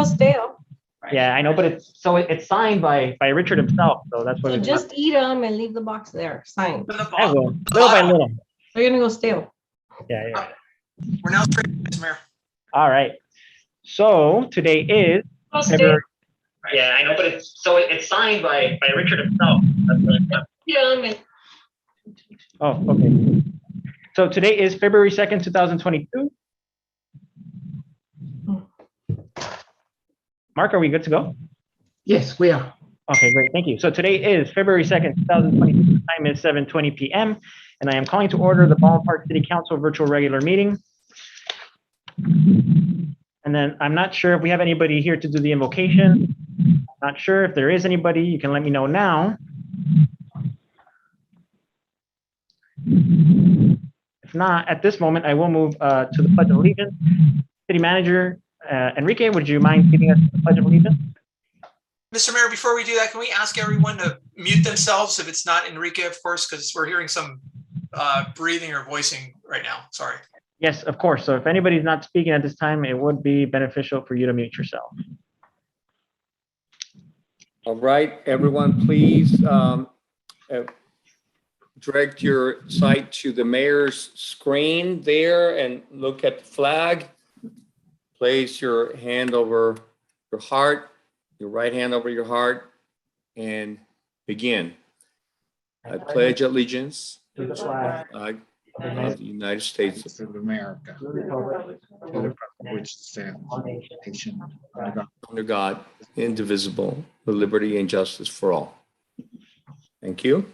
go stale. Yeah, I know, but it's signed by Richard himself, so that's what So it's just eat them and leave the box there. Signed. I will, little by little. They're gonna go stale. Yeah. We're now straight, Mr. Mayor. All right. So today is February. Yeah, I know, but it's signed by Richard himself. Oh, okay. So today is February 2nd, 2022. Mark, are we good to go? Yes, we are. Okay, great. Thank you. So today is February 2nd, 2022. The time is 7:20 p.m. and I am calling to order the Baldwin Park City Council virtual regular meeting. And then I'm not sure if we have anybody here to do the invocation. Not sure if there is anybody. You can let me know now. If not, at this moment, I will move to the Pledge of Allegiance. City Manager Enrique, would you mind giving us the Pledge of Allegiance? Mr. Mayor, before we do that, can we ask everyone to mute themselves if it's not Enrique, of course, because we're hearing some breathing or voicing right now. Sorry. Yes, of course. So if anybody's not speaking at this time, it would be beneficial for you to mute yourself. All right, everyone, please direct your sight to the mayor's screen there and look at the flag. Place your hand over your heart, your right hand over your heart, and begin. I pledge allegiance To the flag of the United States of America, to the republic which stands one nation under God, indivisible, with liberty and justice for all. Thank you.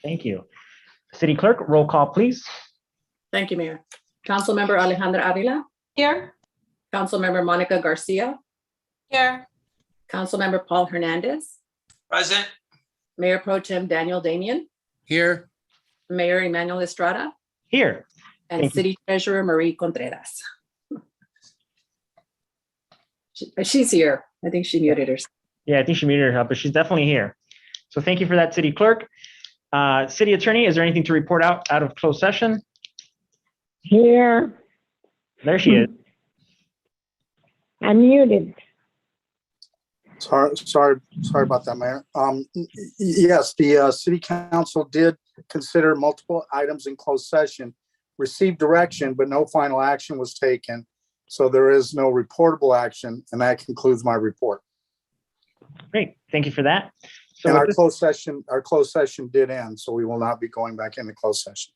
Thank you. City Clerk, roll call, please. Thank you, Mayor. Councilmember Alejandra Avila. Here. Councilmember Monica Garcia. Here. Councilmember Paul Hernandez. Present. Mayor Pro Tem Daniel Damian. Here. Mayor Emmanuel Estrada. Here. And Thank you. City Treasurer Marie Contreras. She's here. I think she muted herself. Yeah, I think she muted herself, but she's definitely here. So thank you for that, City Clerk. City Attorney, is there anything to report out of closed session? Here. There she is. I'm muted. Sorry about that, Mayor. Yes, the City Council did consider multiple items in closed session, received direction, but no final action was taken. So there is no reportable action, and that concludes my report. Great, thank you for that. So And our closed session did end, so we will not be going back into closed session.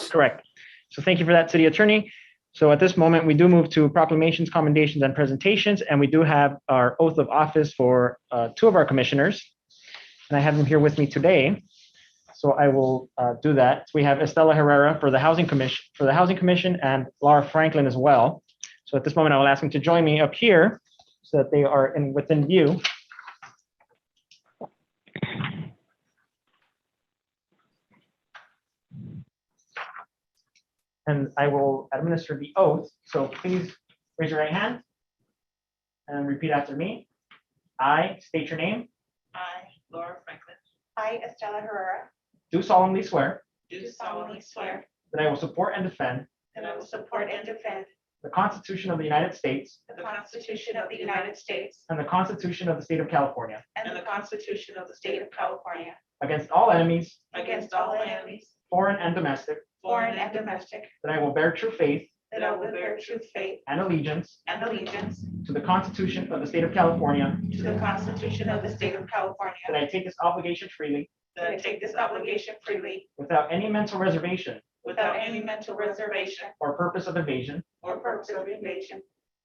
correct. So thank you for that, City Attorney. So at this moment, we do move to proclamations, commendations, and presentations, and we do have our oath of office for two of our commissioners, and I have them here with me today. So I will do that. We have Estela Herrera for the Housing Commission, and Laura Franklin as well. So at this moment, I will ask them to join me up here so that they are within view. And I will administer the oath. So please raise your right hand and repeat after me. I state your name. I, Laura Franklin. I, Estela Herrera. Do solemnly swear Do solemnly swear that I will support and defend that I will support and defend the Constitution of the United States the Constitution of the United States and the Constitution of the State of California and the Constitution of the State of California against all enemies, against all enemies, foreign and domestic, foreign and domestic, that I will bear true faith that I will bear true faith and allegiance and allegiance to the Constitution of the State of California, to the Constitution of the State of California, that I take this obligation freely that I take this obligation freely without any mental reservation without any mental reservation or purpose of evasion, or purpose of evasion,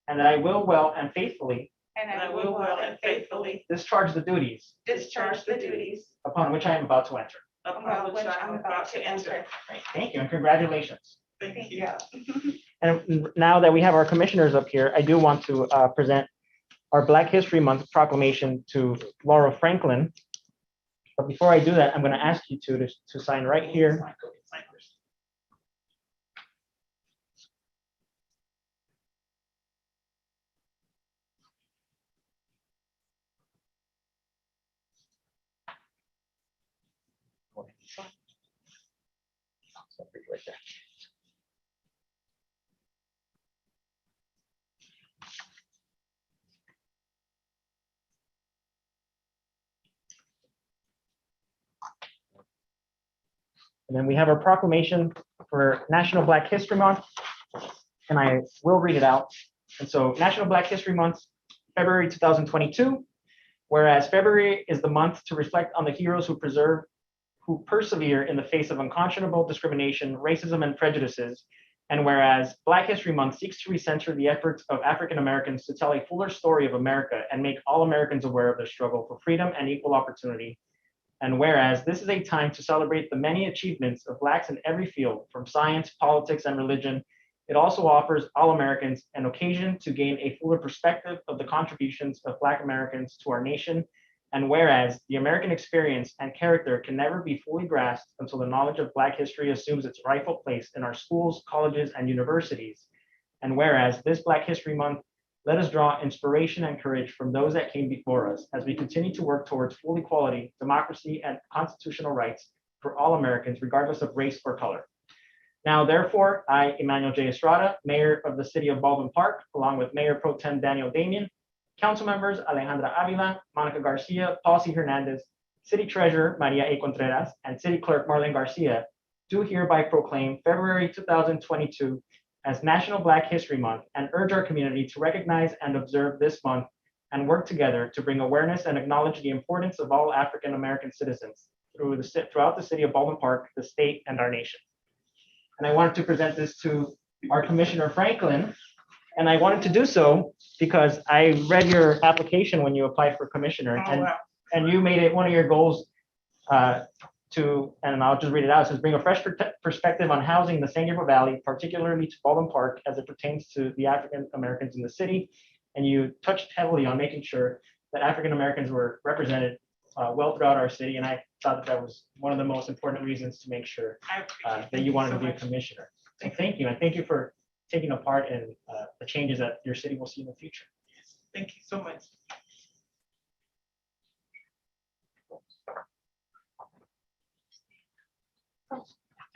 and that I will well and faithfully and I will well and faithfully discharge the duties discharge the duties upon which I am about to enter. upon which I am about to enter. Thank you and congratulations. Thank you. And now that we have our commissioners up here, I do want to present our Black History Month proclamation to Laura Franklin. But before I do that, I'm going to ask you to sign right here. Right there. And then we have our proclamation for National Black History Month, and I will read it out. And so National Black History Month, February 2022, whereas February is the month to reflect on the heroes who persevere in the face of unconscionable discrimination, racism, and prejudices. And whereas Black History Month seeks to recenter the efforts of African Americans to tell a fuller story of America and make all Americans aware of their struggle for freedom and equal opportunity. And whereas this is a time to celebrate the many achievements of Blacks in every field, from science, politics, and religion, it also offers all Americans an occasion to gain a fuller perspective of the contributions of Black Americans to our nation. And whereas the American experience and character can never be fully grasped until the knowledge of Black history assumes its rightful place in our schools, colleges, and universities. And whereas this Black History Month, let us draw inspiration and courage from those that came before us as we continue to work towards full equality, democracy, and constitutional rights for all Americans, regardless of race or color. Now, therefore, I, Emmanuel J. Estrada, Mayor of the City of Baldwin Park, along with Mayor Pro Tem Daniel Damian, Council members Alejandra Avila, Monica Garcia, Paul C. Hernandez, City Treasurer Maria A. Contreras, and City Clerk Marlene Garcia, do hereby proclaim February 2022 as National Black History Month and urge our community to recognize and observe this month and work together to bring awareness and acknowledge the importance of all African American citizens throughout the City of Baldwin Park, the state, and our nation. And I wanted to present this to our Commissioner Franklin. And I wanted to do so because I read your application when you applied for commissioner, and you made it one of your goals and I'll just read it out. It says, bring a fresh perspective on housing in the San Gabriel Valley, particularly to Baldwin Park as it pertains to the African Americans in the city. And you touched heavily on making sure that African Americans were represented well throughout our city. And I thought that was one of the most important reasons to make sure that you wanted to be a commissioner. So thank you. And thank you for taking a part in the changes that your city will see in the future. Thank you so much.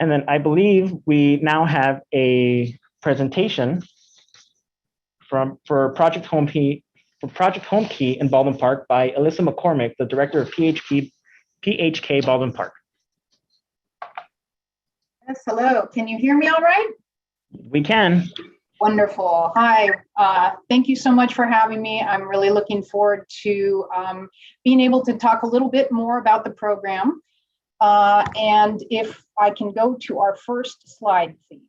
And then I believe we now have a presentation for Project Home Key in Baldwin Park by Alyssa McCormick, the director of PHK Baldwin Park. Yes, hello. Can you hear me all right? We can. Wonderful. Hi. Thank you so much for having me. I'm really looking forward to being able to talk a little bit more about the program. And if I can go to our first slide, please.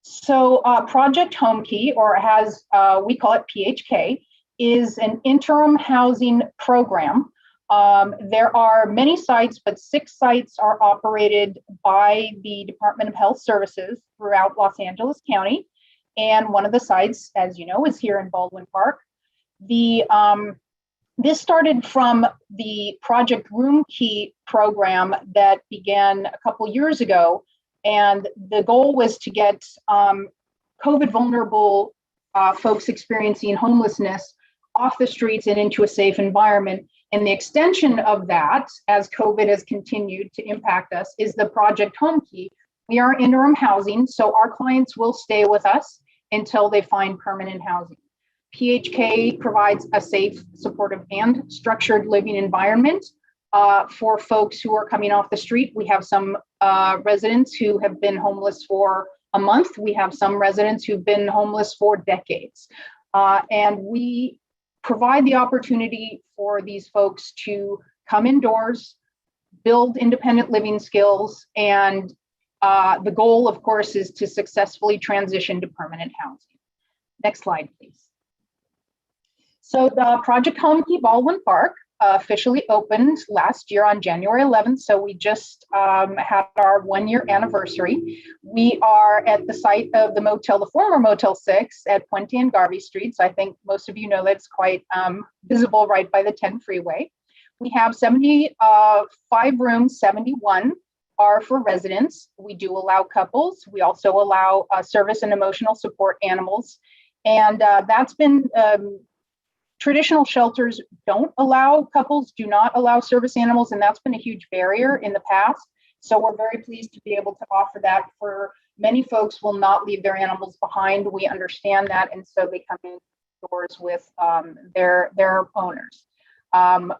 So Project Home Key, or as we call it PHK, is an interim housing program. There are many sites, but 6 sites are operated by the Department of Health Services throughout Los Angeles County. And one of the sites, as you know, is here in Baldwin Park. This started from the Project Room Key program that began a couple years ago. And the goal was to get COVID vulnerable folks experiencing homelessness off the streets and into a safe environment. And the extension of that, as COVID has continued to impact us, is the Project Home Key. We are interim housing, so our clients will stay with us until they find permanent housing. PHK provides a safe, supportive, and structured living environment for folks who are coming off the street. We have some residents who have been homeless for a month. We have some residents who've been homeless for decades. And we provide the opportunity for these folks to come indoors, build independent living skills, and the goal, of course, is to successfully transition to permanent housing. Next slide, please. So the Project Home Key Baldwin Park officially opened last year on January 11th. So we just had our 1-year anniversary. We are at the site of the former Motel 6 at Puente and Garvey Streets. I think most of you know that it's quite visible right by the 10 freeway. We have 75 rooms, 71 are for residents. We do allow couples. We also allow service and emotional support animals. And that's been traditional shelters don't allow couples, do not allow service animals, and that's been a huge barrier in the past. So we're very pleased to be able to offer that. For many folks will not leave their animals behind. We understand that, and so they come in doors with their owners.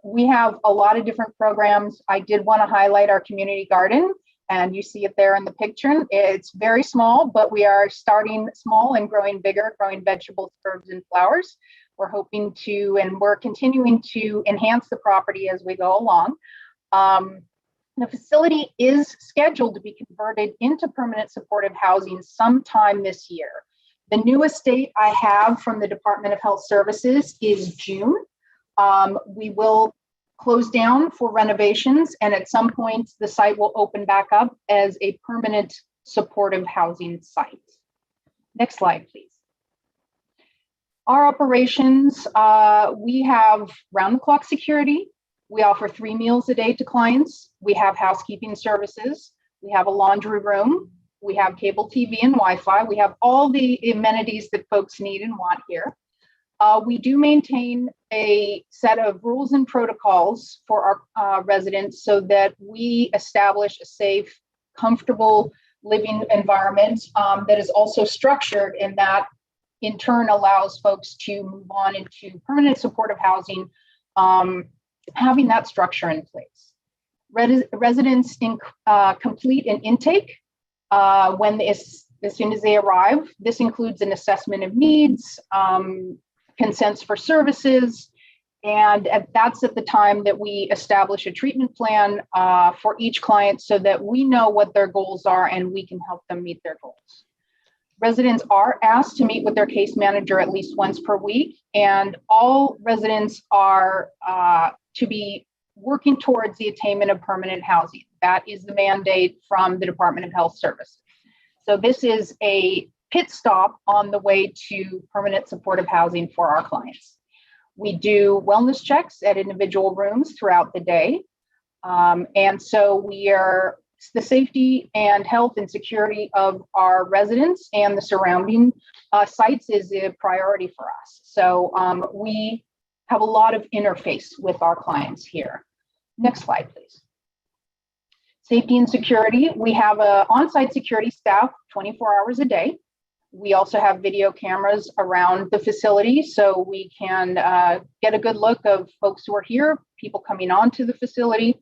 We have a lot of different programs. I did want to highlight our community garden, and you see it there in the picture. It's very small, but we are starting small and growing bigger, growing vegetables, herbs, and flowers. We're hoping to, and we're continuing to enhance the property as we go along. The facility is scheduled to be converted into permanent supportive housing sometime this year. The newest date I have from the Department of Health Services is June. We will close down for renovations, and at some point the site will open back up as a permanent supportive housing site. Next slide, please. Our operations, we have round-the-clock security. We offer 3 meals a day to clients. We have housekeeping services. We have a laundry room. We have cable TV and Wi-Fi. We have all the amenities that folks need and want here. We do maintain a set of rules and protocols for our residents so that we establish a safe, comfortable living environment that is also structured, and that in turn allows folks to move on into permanent supportive housing, having that structure in place. Residents complete an intake as soon as they arrive. This includes an assessment of needs, consents for services, and that's at the time that we establish a treatment plan for each client so that we know what their goals are and we can help them meet their goals. Residents are asked to meet with their case manager at least once per week, and all residents are to be working towards the attainment of permanent housing. That is the mandate from the Department of Health Services. So this is a pit stop on the way to permanent supportive housing for our clients. We do wellness checks at individual rooms throughout the day. And so the safety and health and security of our residents and the surrounding sites is a priority for us. So we have a lot of interface with our clients here. Next slide, please. Safety and security. We have an on-site security staff 24 hours a day. We also have video cameras around the facility so we can get a good look of folks who are here, people coming onto the facility.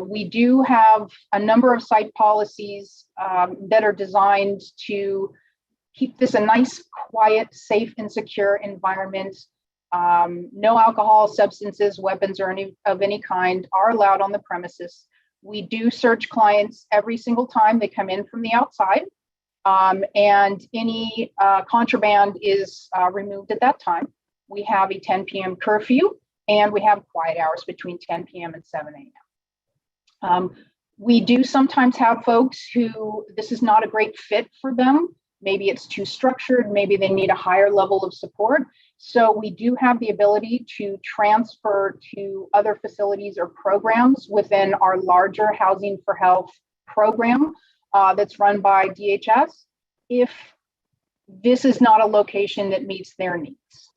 We do have a number of site policies that are designed to keep this a nice, quiet, safe, and secure environment. No alcohol, substances, weapons, or of any kind are allowed on the premises. We do search clients every single time they come in from the outside, and any contraband is removed at that time. We have a 10 p.m. curfew, and we have quiet hours between 10 p.m. and 7 a.m. We do sometimes have folks who this is not a great fit for them. Maybe it's too structured, maybe they need a higher level of support. So we do have the ability to transfer to other facilities or programs within our larger Housing for Health program that's run by DHS if this is not a location that meets their needs.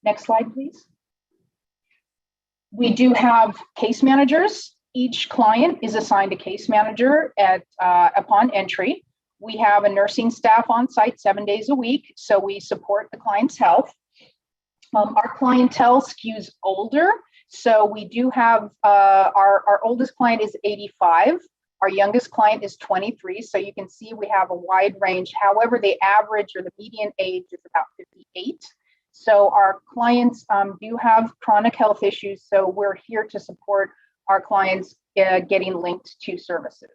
Next slide, please. We do have case managers. Each client is assigned a case manager upon entry. We have a nursing staff on site 7 days a week, so we support the client's health. Our clientele skews older, so we do have our oldest client is 85. Our youngest client is 23, so you can see we have a wide range. However, the average or the median age is about 58. So our clients do have chronic health issues, so we're here to support our clients getting linked to services.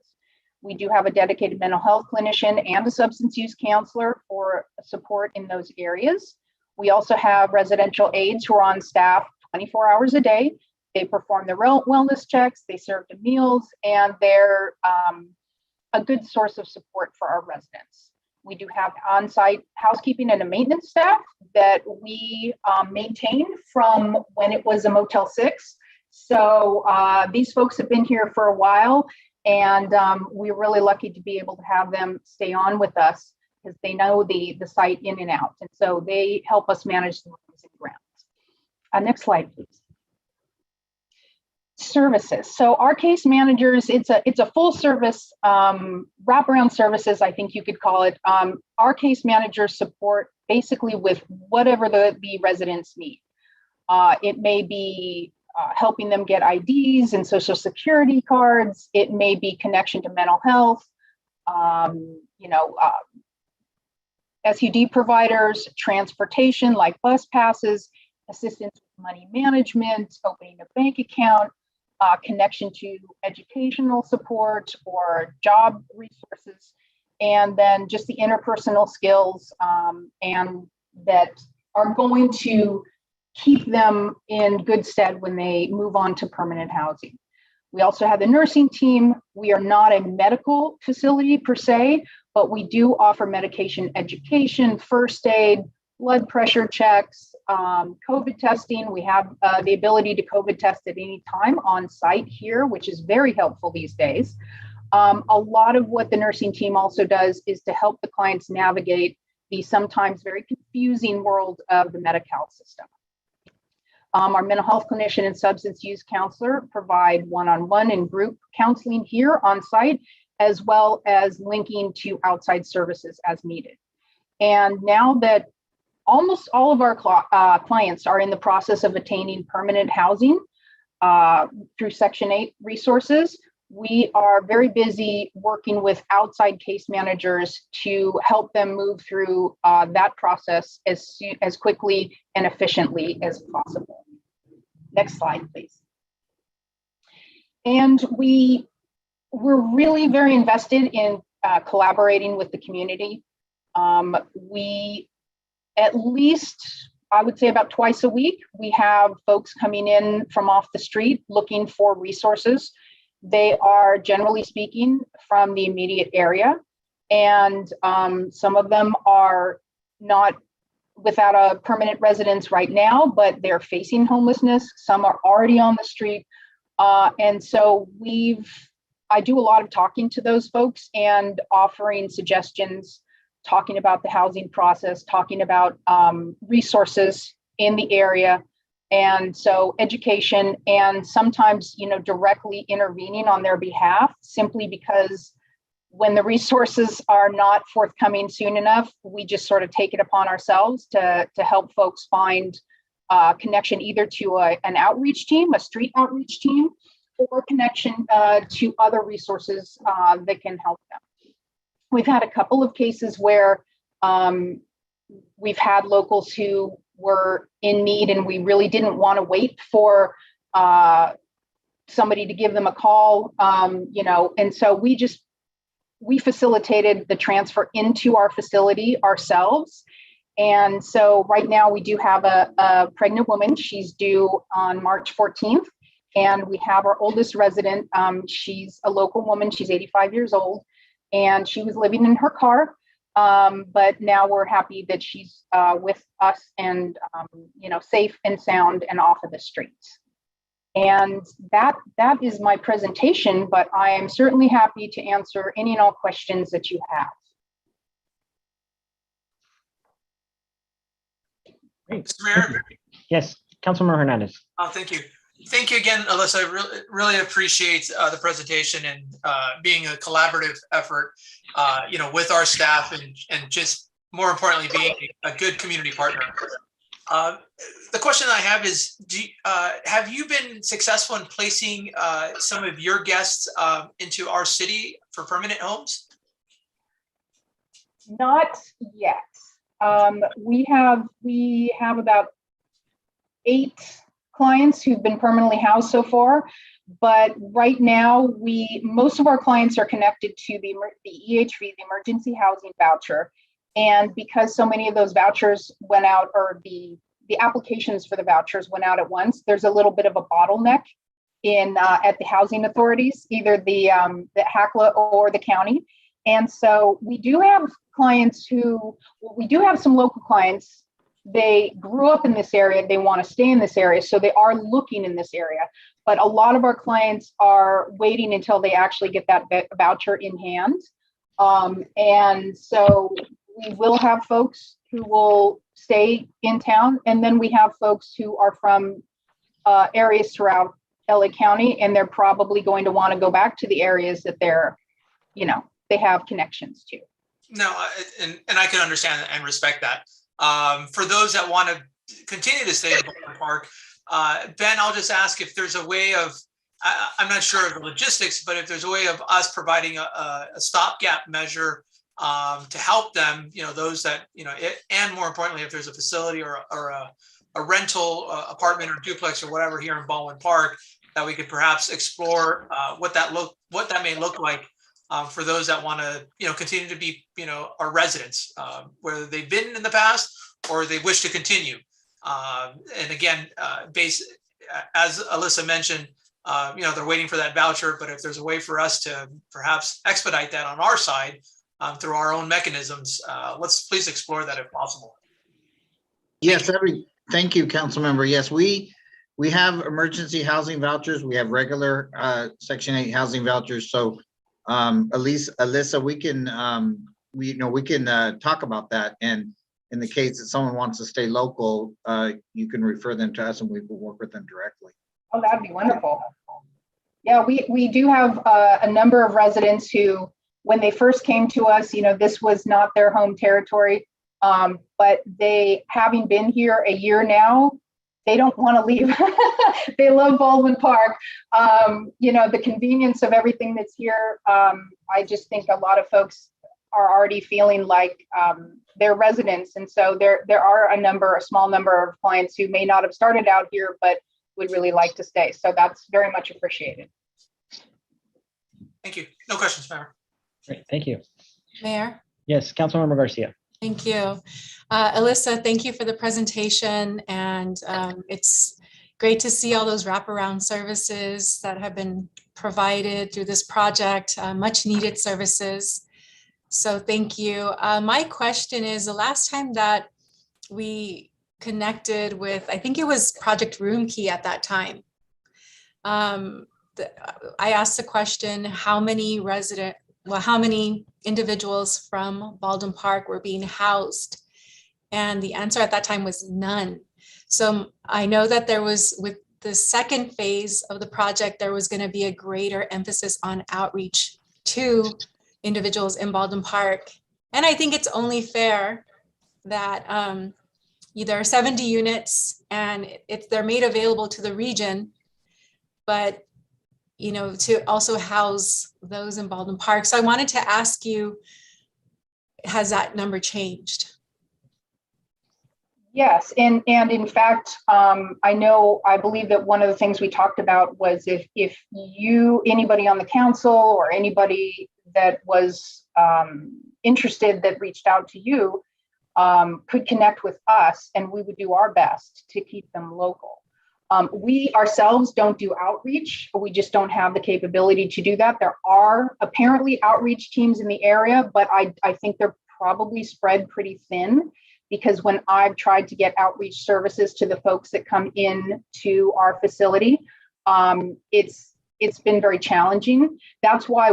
We do have a dedicated mental health clinician and a substance use counselor for support in those areas. We also have residential aides who are on staff 24 hours a day. They perform the wellness checks, they serve the meals, and they're a good source of support for our residents. We do have on-site housekeeping and a maintenance staff that we maintain from when it was a Motel 6. So these folks have been here for a while, and we're really lucky to be able to have them stay on with us because they know the site in and out. And so they help us manage the rooms and grounds. Next slide, please. Services. So our case managers, it's a full service wraparound services, I think you could call it. Our case managers support basically with whatever the residents need. It may be helping them get IDs and social security cards. It may be connection to mental health, SUD providers, transportation like bus passes, assistance with money management, opening a bank account, connection to educational support or job resources, and then just the interpersonal skills and that are going to keep them in good stead when they move on to permanent housing. We also have the nursing team. We are not a medical facility per se, but we do offer medication education, first aid, blood pressure checks, COVID testing. We have the ability to COVID test at any time on site here, which is very helpful these days. A lot of what the nursing team also does is to help the clients navigate the sometimes very confusing world of the Medi-Cal system. Our mental health clinician and substance use counselor provide one-on-one and group counseling here on site, as well as linking to outside services as needed. And now that almost all of our clients are in the process of attaining permanent housing through Section 8 resources, we are very busy working with outside case managers to help them move through that process as quickly and efficiently as possible. Next slide, please. And we're really very invested in collaborating with the community. We, at least, I would say about twice a week, we have folks coming in from off the street looking for resources. They are, generally speaking, from the immediate area, and some of them are not without a permanent residence right now, but they're facing homelessness. Some are already on the street. And so I do a lot of talking to those folks and offering suggestions, talking about the housing process, talking about resources in the area. And so education and sometimes, directly intervening on their behalf, simply because when the resources are not forthcoming soon enough, we just sort of take it upon ourselves to help folks find connection either to an outreach team, a street outreach team, or connection to other resources that can help them. We've had a couple of cases where we've had locals who were in need and we really didn't want to wait for somebody to give them a call, and so we facilitated the transfer into our facility ourselves. And so right now we do have a pregnant woman. She's due on March 14th. And we have our oldest resident. She's a local woman. She's 85 years old. And she was living in her car. But now we're happy that she's with us and, safe and sound and off of the streets. And that is my presentation, but I am certainly happy to answer any and all questions that you have. Mr. Mayor? Yes, Councilmember Hernandez. Thank you. Thank you again, Alyssa. I really appreciate the presentation and being a collaborative effort, with our staff and just more importantly, being a good community partner. The question I have is, have you been successful in placing some of your guests into our city for permanent homes? Not yet. We have about 8 clients who've been permanently housed so far, but right now most of our clients are connected to the EHV, the Emergency Housing Voucher. And because so many of those vouchers went out, or the applications for the vouchers went out at once, there's a little bit of a bottleneck at the housing authorities, either the HACLA or the county. And so we do have some local clients. They grew up in this area, they want to stay in this area, so they are looking in this area. But a lot of our clients are waiting until they actually get that voucher in hand. And so we will have folks who will stay in town, and then we have folks who are from areas throughout LA County, and they're probably going to want to go back to the areas that they have connections to. No, and I can understand and respect that. For those that want to continue to stay in Baldwin Park. Ben, I'll just ask if there's a way of, I'm not sure of the logistics, but if there's a way of us providing a stopgap measure to help them, those that, and more importantly, if there's a facility or a rental apartment or duplex or whatever here in Baldwin Park, that we could perhaps explore what that may look like for those that want to, continue to be, our residents, whether they've been in the past or they wish to continue. And again, as Alyssa mentioned, they're waiting for that voucher, but if there's a way for us to perhaps expedite that on our side through our own mechanisms, let's please explore that if possible. Yes, thank you, council member. Yes, we have emergency housing vouchers. We have regular Section 8 housing vouchers. So Alyssa, we can talk about that. And in the case that someone wants to stay local, you can refer them to us and we will work with them directly. Oh, that'd be wonderful. Yeah, we do have a number of residents who, when they first came to us, this was not their home territory, but they, having been here a year now, they don't want to leave. They love Baldwin Park. The convenience of everything that's here. I just think a lot of folks are already feeling like they're residents. And so there are a small number of clients who may not have started out here, but would really like to stay. So that's very much appreciated. Thank you. No questions, Mayor. Great, thank you. Mayor? Yes, Councilmember Garcia. Thank you. Alyssa, thank you for the presentation. And it's great to see all those wraparound services that have been provided through this project, much needed services. So thank you. My question is, the last time that we connected with, I think it was Project Room Key at that time. I asked the question, how many individuals from Baldwin Park were being housed? And the answer at that time was none. So I know that there was, with the second phase of the project, there was going to be a greater emphasis on outreach to individuals in Baldwin Park. And I think it's only fair that there are 70 units and they're made available to the region, but to also house those in Baldwin Park. So I wanted to ask you, has that number changed? Yes, and in fact, I believe that one of the things we talked about was if anybody on the council or anybody that was interested that reached out to you could connect with us, and we would do our best to keep them local. We ourselves don't do outreach. We just don't have the capability to do that. There are apparently outreach teams in the area, but I think they're probably spread pretty thin, because when I've tried to get outreach services to the folks that come in to our facility, it's been very challenging. That's why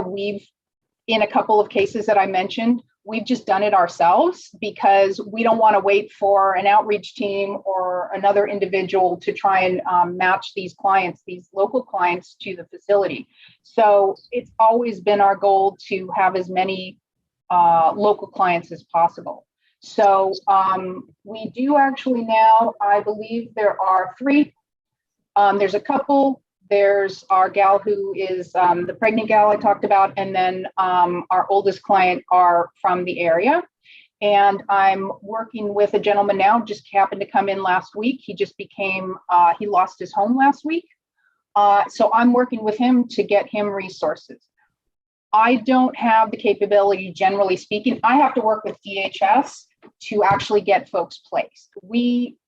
in a couple of cases that I mentioned, we've just done it ourselves, because we don't want to wait for an outreach team or another individual to try and match these local clients to the facility. So it's always been our goal to have as many local clients as possible. So we do actually now, I believe there are 3. There's a couple. There's our gal who is the pregnant gal I talked about, and then our oldest client are from the area. And I'm working with a gentleman now, just happened to come in last week. He just he lost his home last week. So I'm working with him to get him resources. I don't have the capability, generally speaking. I have to work with DHS to actually get folks placed. We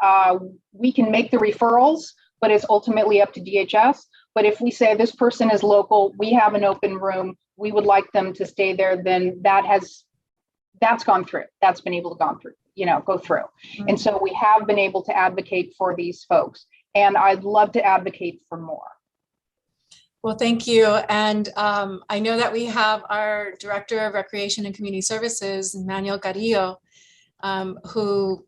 can make the referrals, but it's ultimately up to DHS. But if we say this person is local, we have an open room, we would like them to stay there, then that's gone through. That's been able to go through. Mm-hmm. And so we have been able to advocate for these folks. And I'd love to advocate for more. Well, thank you. And I know that we have our Director of Recreation and Community Services, Manuel Carrillo, who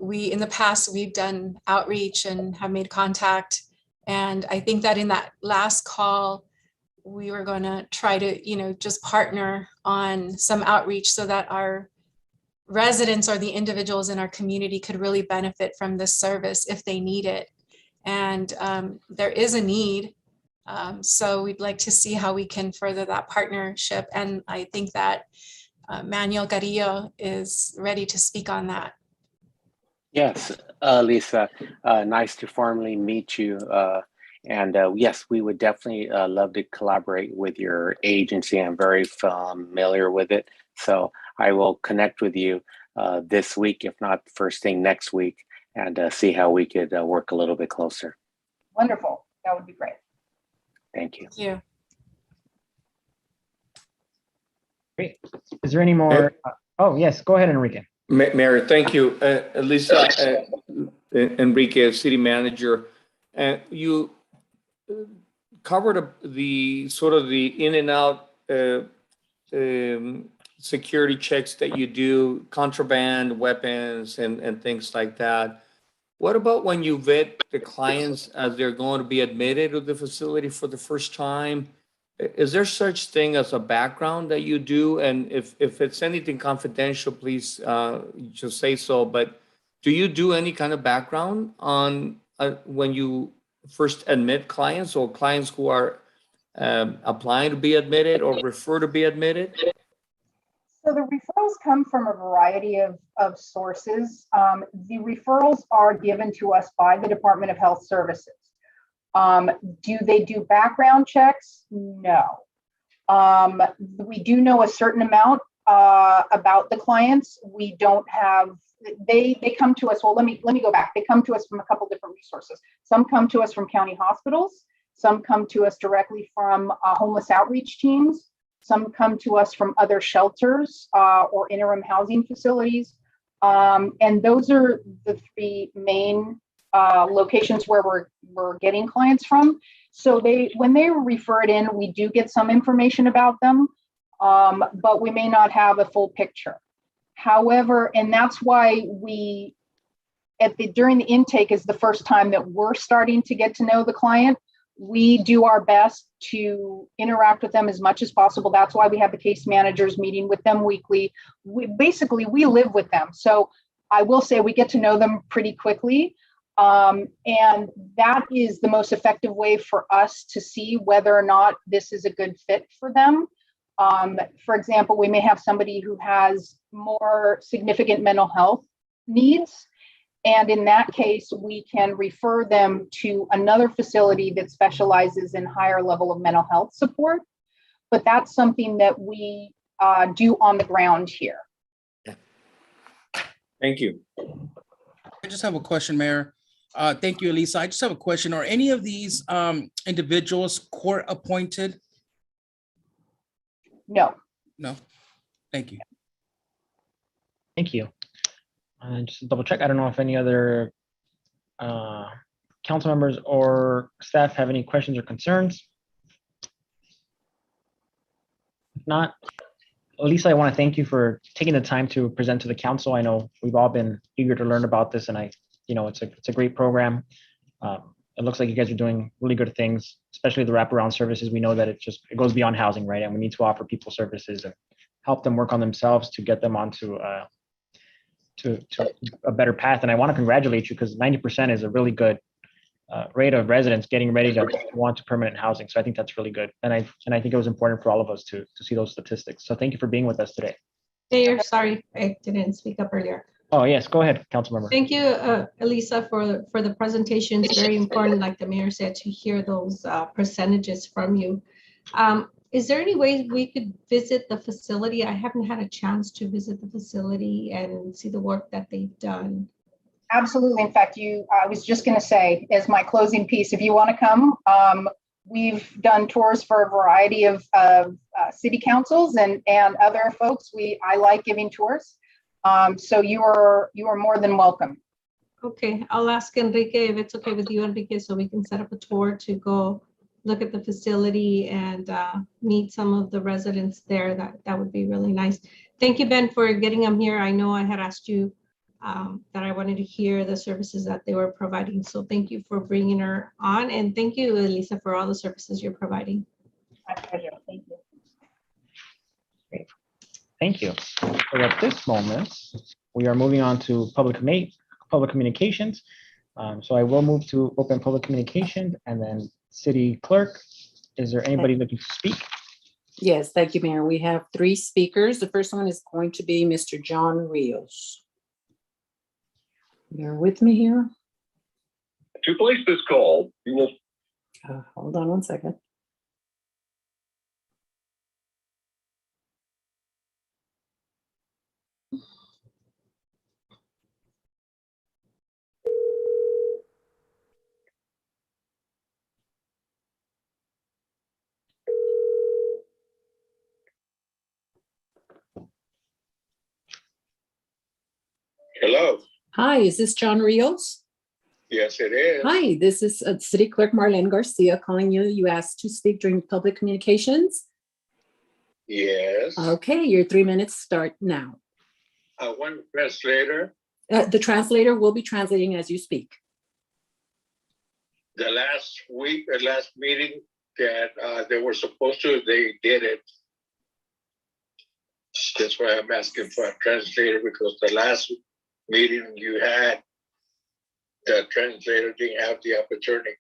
in the past, we've done outreach and have made contact. And I think that in that last call, we were going to try to, just partner on some outreach so that our residents or the individuals in our community could really benefit from this service if they need it. And there is a need. So we'd like to see how we can further that partnership. And I think that Manuel Carrillo is ready to speak on that. Yes, Lisa, nice to formally meet you. And yes, we would definitely love to collaborate with your agency. I'm very familiar with it. So I will connect with you this week, if not first thing next week, and see how we could work a little bit closer. Wonderful. That would be great. Thank you. Thank you. Great. Is there any more? Oh, yes, go ahead, Enrique. Mayor, thank you. Lisa, Enrique, city manager, you covered the sort of the in and out security checks that you do, contraband, weapons, and things like that. What about when you vet the clients as they're going to be admitted to the facility for the first time? Is there such thing as a background that you do? And if it's anything confidential, please just say so. But do you do any kind of background on when you first admit clients or clients who are applying to be admitted or refer to be admitted? So the referrals come from a variety of sources. The referrals are given to us by the Department of Health Services. Do they do background checks? No. We do know a certain amount about the clients. We don't have, they come to us, well, let me go back. They come to us from a couple different resources. Some come to us from county hospitals. Some come to us directly from homeless outreach teams. Some come to us from other shelters or interim housing facilities. And those are the three main locations where we're getting clients from. So when they refer it in, we do get some information about them, but we may not have a full picture. However, and that's why during the intake is the first time that we're starting to get to know the client. We do our best to interact with them as much as possible. That's why we have the case managers meeting with them weekly. We live with them. So I will say we get to know them pretty quickly. And that is the most effective way for us to see whether or not this is a good fit for them. For example, we may have somebody who has more significant mental health needs. And in that case, we can refer them to another facility that specializes in higher level of mental health support. But that's something that we do on the ground here. Thank you. I just have a question, Mayor. Thank you, Elisa. I just have a question. Are any of these individuals court appointed? No. No. Thank you. Thank you. Just to double check, I don't know if any other council members or staff have any questions or concerns. If not, Elisa, I want to thank you for taking the time to present to the council. I know we've all been eager to learn about this, and it's a great program. It looks like you guys are doing really good things, especially the wraparound services. We know that it goes beyond housing, right? And we need to offer people services and help them work on themselves to get them onto to a better path. And I want to congratulate you because 90% is a really good rate of residents getting ready to want to permanent housing. So I think that's really good. And I think it was important for all of us to see those statistics. So thank you for being with us today. Mayor, sorry, I didn't speak up earlier. Oh, yes, go ahead, Councilmember. Thank you, Elisa, for the presentation. It's very important, like the mayor said, to hear those percentages from you. Is there any way we could visit the facility? I haven't had a chance to visit the facility and see the work that they've done. Absolutely. In fact, I was just going to say, as my closing piece, if you want to come, we've done tours for a variety of city councils and other folks. I like giving tours. So you are more than welcome. Okay, I'll ask Enrique if it's okay with you, Enrique, so we can set up a tour to go look at the facility and meet some of the residents there. That would be really nice. Thank you, Ben, for getting them here. I know I had asked you that I wanted to hear the services that they were providing. So thank you for bringing her on. And thank you, Elisa, for all the services you're providing. My pleasure. Thank you. Great. Thank you. So at this moment, we are moving on to public communications. So I will move to open public communications and then city clerk. Is there anybody looking to speak? Yes, thank you, Mayor. We have 3 speakers. The first one is going to be Mr. John Rios. You're with me here? To place this call, you will. Hold on one second. Hello. Hi, is this John Rios? Yes, it is. Hi, this is City Clerk Marlene Garcia calling you. You asked to speak during public communications. Yes. Okay, your 3 minutes start now. One translator. The translator will be translating as you speak. The last week, the last meeting that they were supposed to, they did it. That's why I'm asking for a translator, because the last meeting you had, the translator didn't have the opportunity.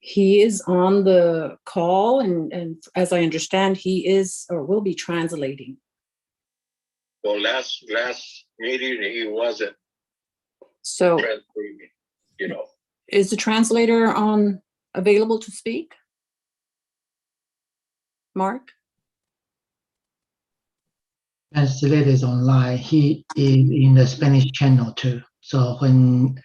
He is on the call, and as I understand, he is or will be translating. Well, last meeting he wasn't. So, translating, you know. is the translator available to speak? Mark? Translator is online. He is in the Spanish channel too. So when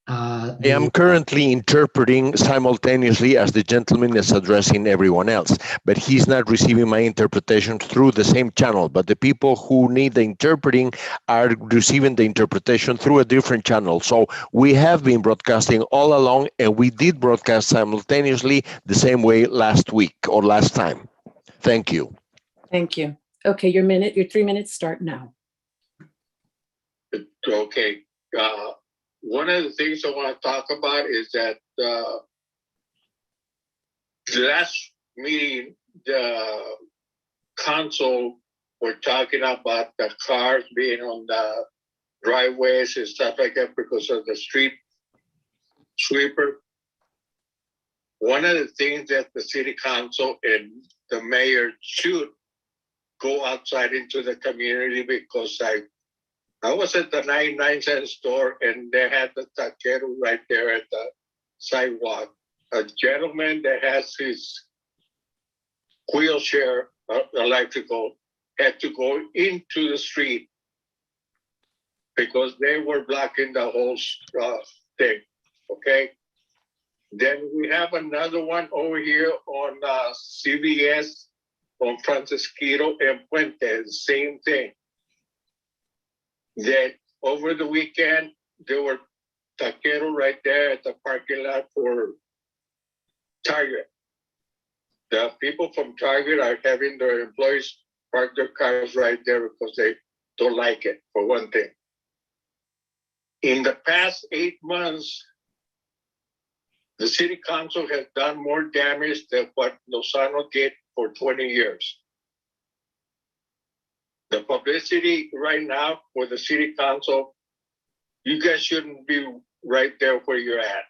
I am currently interpreting simultaneously as the gentleman is addressing everyone else, but he's not receiving my interpretation through the same channel. But the people who need the interpreting are receiving the interpretation through a different channel. So we have been broadcasting all along, and we did broadcast simultaneously the same way last week or last time. Thank you. Thank you. Okay, your 3 minutes start now. Okay. One of the things I want to talk about is that the last meeting, the council were talking about the cars being on the driveways and stuff like that because of the street sweeper. One of the things that the city council and the mayor should go outside into the community, because I was at the 99-cent store and they had the taquero right there at the sidewalk. A gentleman that has his wheelchair electrical had to go into the street because they were blocking the whole thing, okay? Then we have another one over here on CVS on Francisquito and Puente, same thing. That over the weekend, there were taquero right there at the parking lot for Target. The people from Target are having their employees park their cars right there because they don't like it, for one thing. In the past 8 months, the city council has done more damage than what Lozano did for 20 years. The publicity right now for the city council, you guys shouldn't be right there where you're at.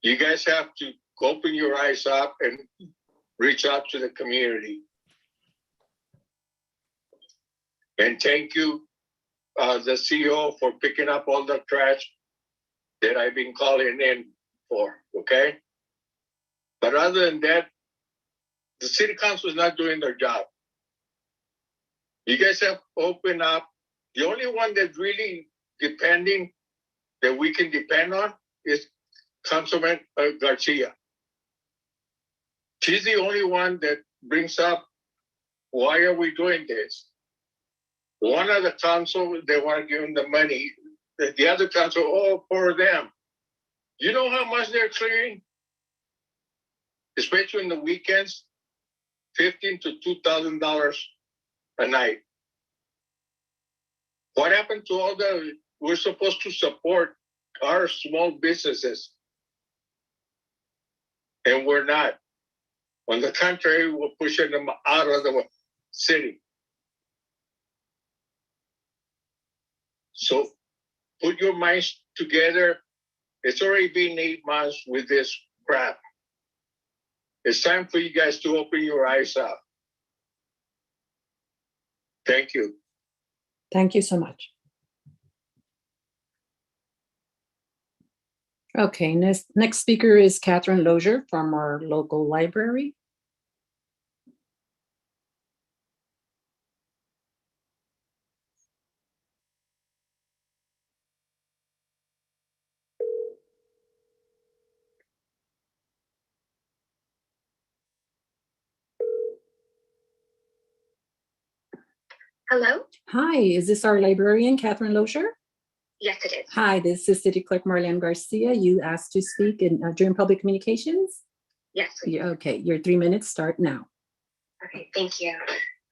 You guys have to open your eyes up and reach out to the community. And thank you, the CEO, for picking up all the trash that I've been calling in for, okay? But other than that, the city council is not doing their job. You guys have opened up. The only one that's really depending, that we can depend on, is Councilman Garcia. She's the only one that brings up, why are we doing this? One of the council, they want to give them the money. The other council, oh, for them. You know how much they're clearing? Especially in the weekends, $1,500 to $2,000 a night. What happened to all the, we're supposed to support our small businesses, and we're not. On the contrary, we're pushing them out of the city. So put your minds together. It's already been 8 months with this crap. It's time for you guys to open your eyes up. Thank you. Thank you so much. Okay, next speaker is Catherine Lozier from our local library. Hello? Hi, is this our librarian, Catherine Lozier? Yes, it is. Hi, this is City Clerk Marlene Garcia. You asked to speak in, during public communications? Yes, please. Okay, your 3 minutes start now. Okay, thank you.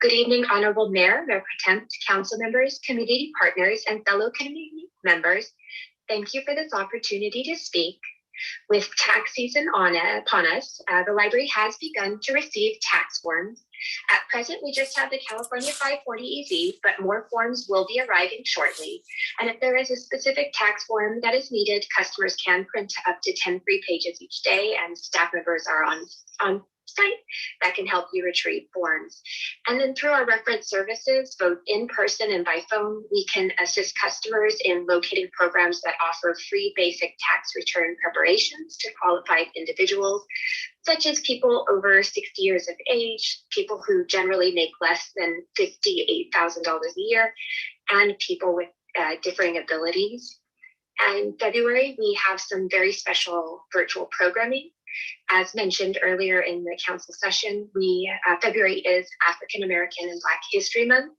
Good evening, Honorable Mayor, Mayor Pro Tem, council members, community partners, and fellow community members. Thank you for this opportunity to speak. With tax season upon us, the library has begun to receive tax forms. At present, we just have the California 540 EZ, but more forms will be arriving shortly. And if there is a specific tax form that is needed, customers can print up to 10 free pages each day, and staff members are on site that can help you retrieve forms. And then through our reference services, both in person and by phone, we can assist customers in locating programs that offer free basic tax return preparations to qualified individuals, such as people over 60 years of age, people who generally make less than $58,000 a year, and people with differing abilities. And in February, we have some very special virtual programming. As mentioned earlier in the council session, February is African American and Black History Month,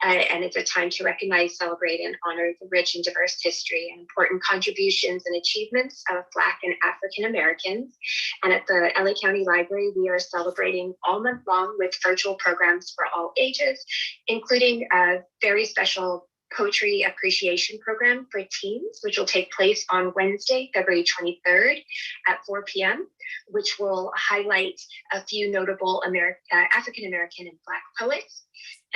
and it's a time to recognize, celebrate, and honor the rich and diverse history and important contributions and achievements of Black and African Americans. And at the LA County Library, we are celebrating all month long with virtual programs for all ages, including a very special poetry appreciation program for teens, which will take place on Wednesday, February 23rd at 4 p.m., which will highlight a few notable African American and Black poets.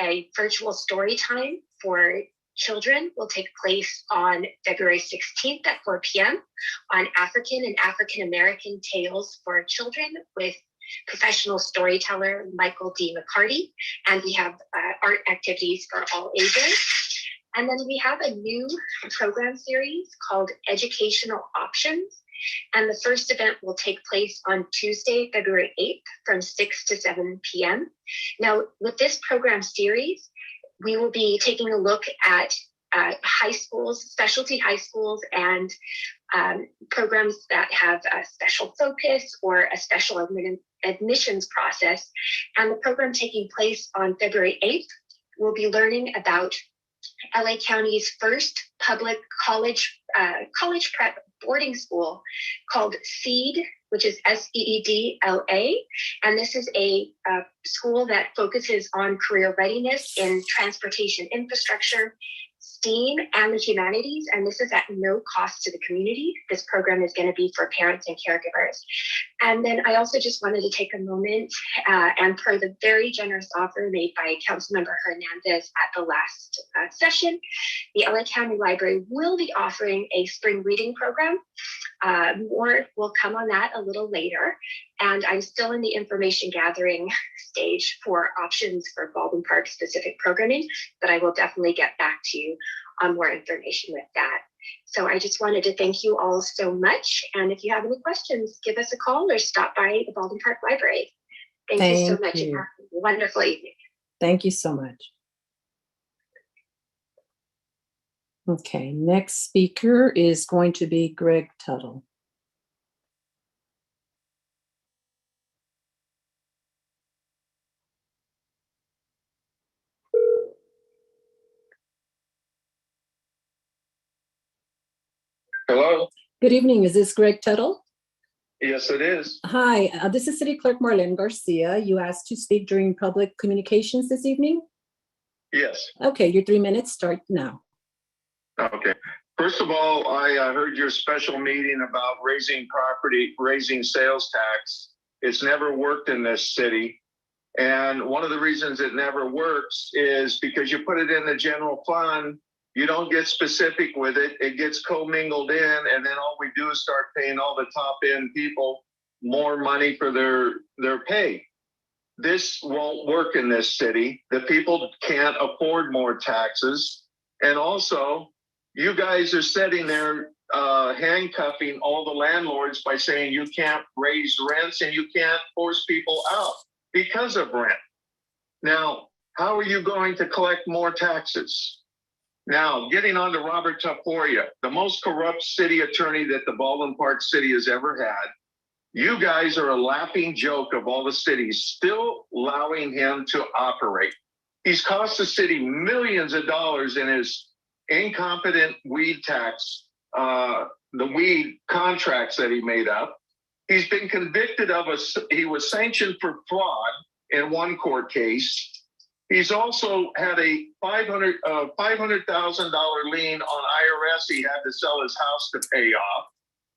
A virtual story time for children will take place on February 16th at 4 p.m. on African and African American tales for children with professional storyteller Michael D. McCarty. And we have art activities for all ages. And then we have a new program series called Educational Options. And the first event will take place on Tuesday, February 8th from 6 to 7 p.m. Now, with this program series, we will be taking a look at high schools, specialty high schools, and programs that have a special focus or a special admissions process. And the program taking place on February 8th, we'll be learning about LA County's first public college prep boarding school called SEED, which is SEEDLA. And this is a school that focuses on career readiness in transportation infrastructure, STEAM, and the humanities. And this is at no cost to the community. This program is going to be for parents and caregivers. And then I also just wanted to take a moment and per the very generous offer made by Councilmember Hernandez at the last session, the LA County Library will be offering a spring reading program. More will come on that a little later. And I'm still in the information gathering stage for options for Baldwin Park specific programming, but I will definitely get back to you on more information with that. So I just wanted to thank you all so much. And if you have any questions, give us a call or stop by the Baldwin Park Library. Thank you so much. And have a wonderful evening. Thank you so much. Okay, next speaker is going to be Greg Tuttle. Hello? Good evening, is this Greg Tuttle? Yes, it is. Hi, this is City Clerk Marlene Garcia. You asked to speak during public communications this evening? Yes. Okay, your 3 minutes start now. Okay. First of all, I heard your special meeting about raising sales tax. It's never worked in this city. And one of the reasons it never works is because you put it in the general fund You don't get specific with it. It gets commingled in, and then all we do is start paying all the top end people more money for their pay. This won't work in this city. The people can't afford more taxes. And also, you guys are sitting there handcuffing all the landlords by saying you can't raise rents and you can't force people out because of rent. Now, how are you going to collect more taxes? Now, getting on to Robert Taporia, the most corrupt city attorney that the Baldwin Park City has ever had. You guys are a laughing joke of all the cities still allowing him to operate. He's cost the city millions of dollars in his incompetent weed tax, the weed contracts that he made up. He's been convicted of he was sanctioned for fraud in one court case. He's also had a $500,000 lien on IRS he had to sell his house to pay off.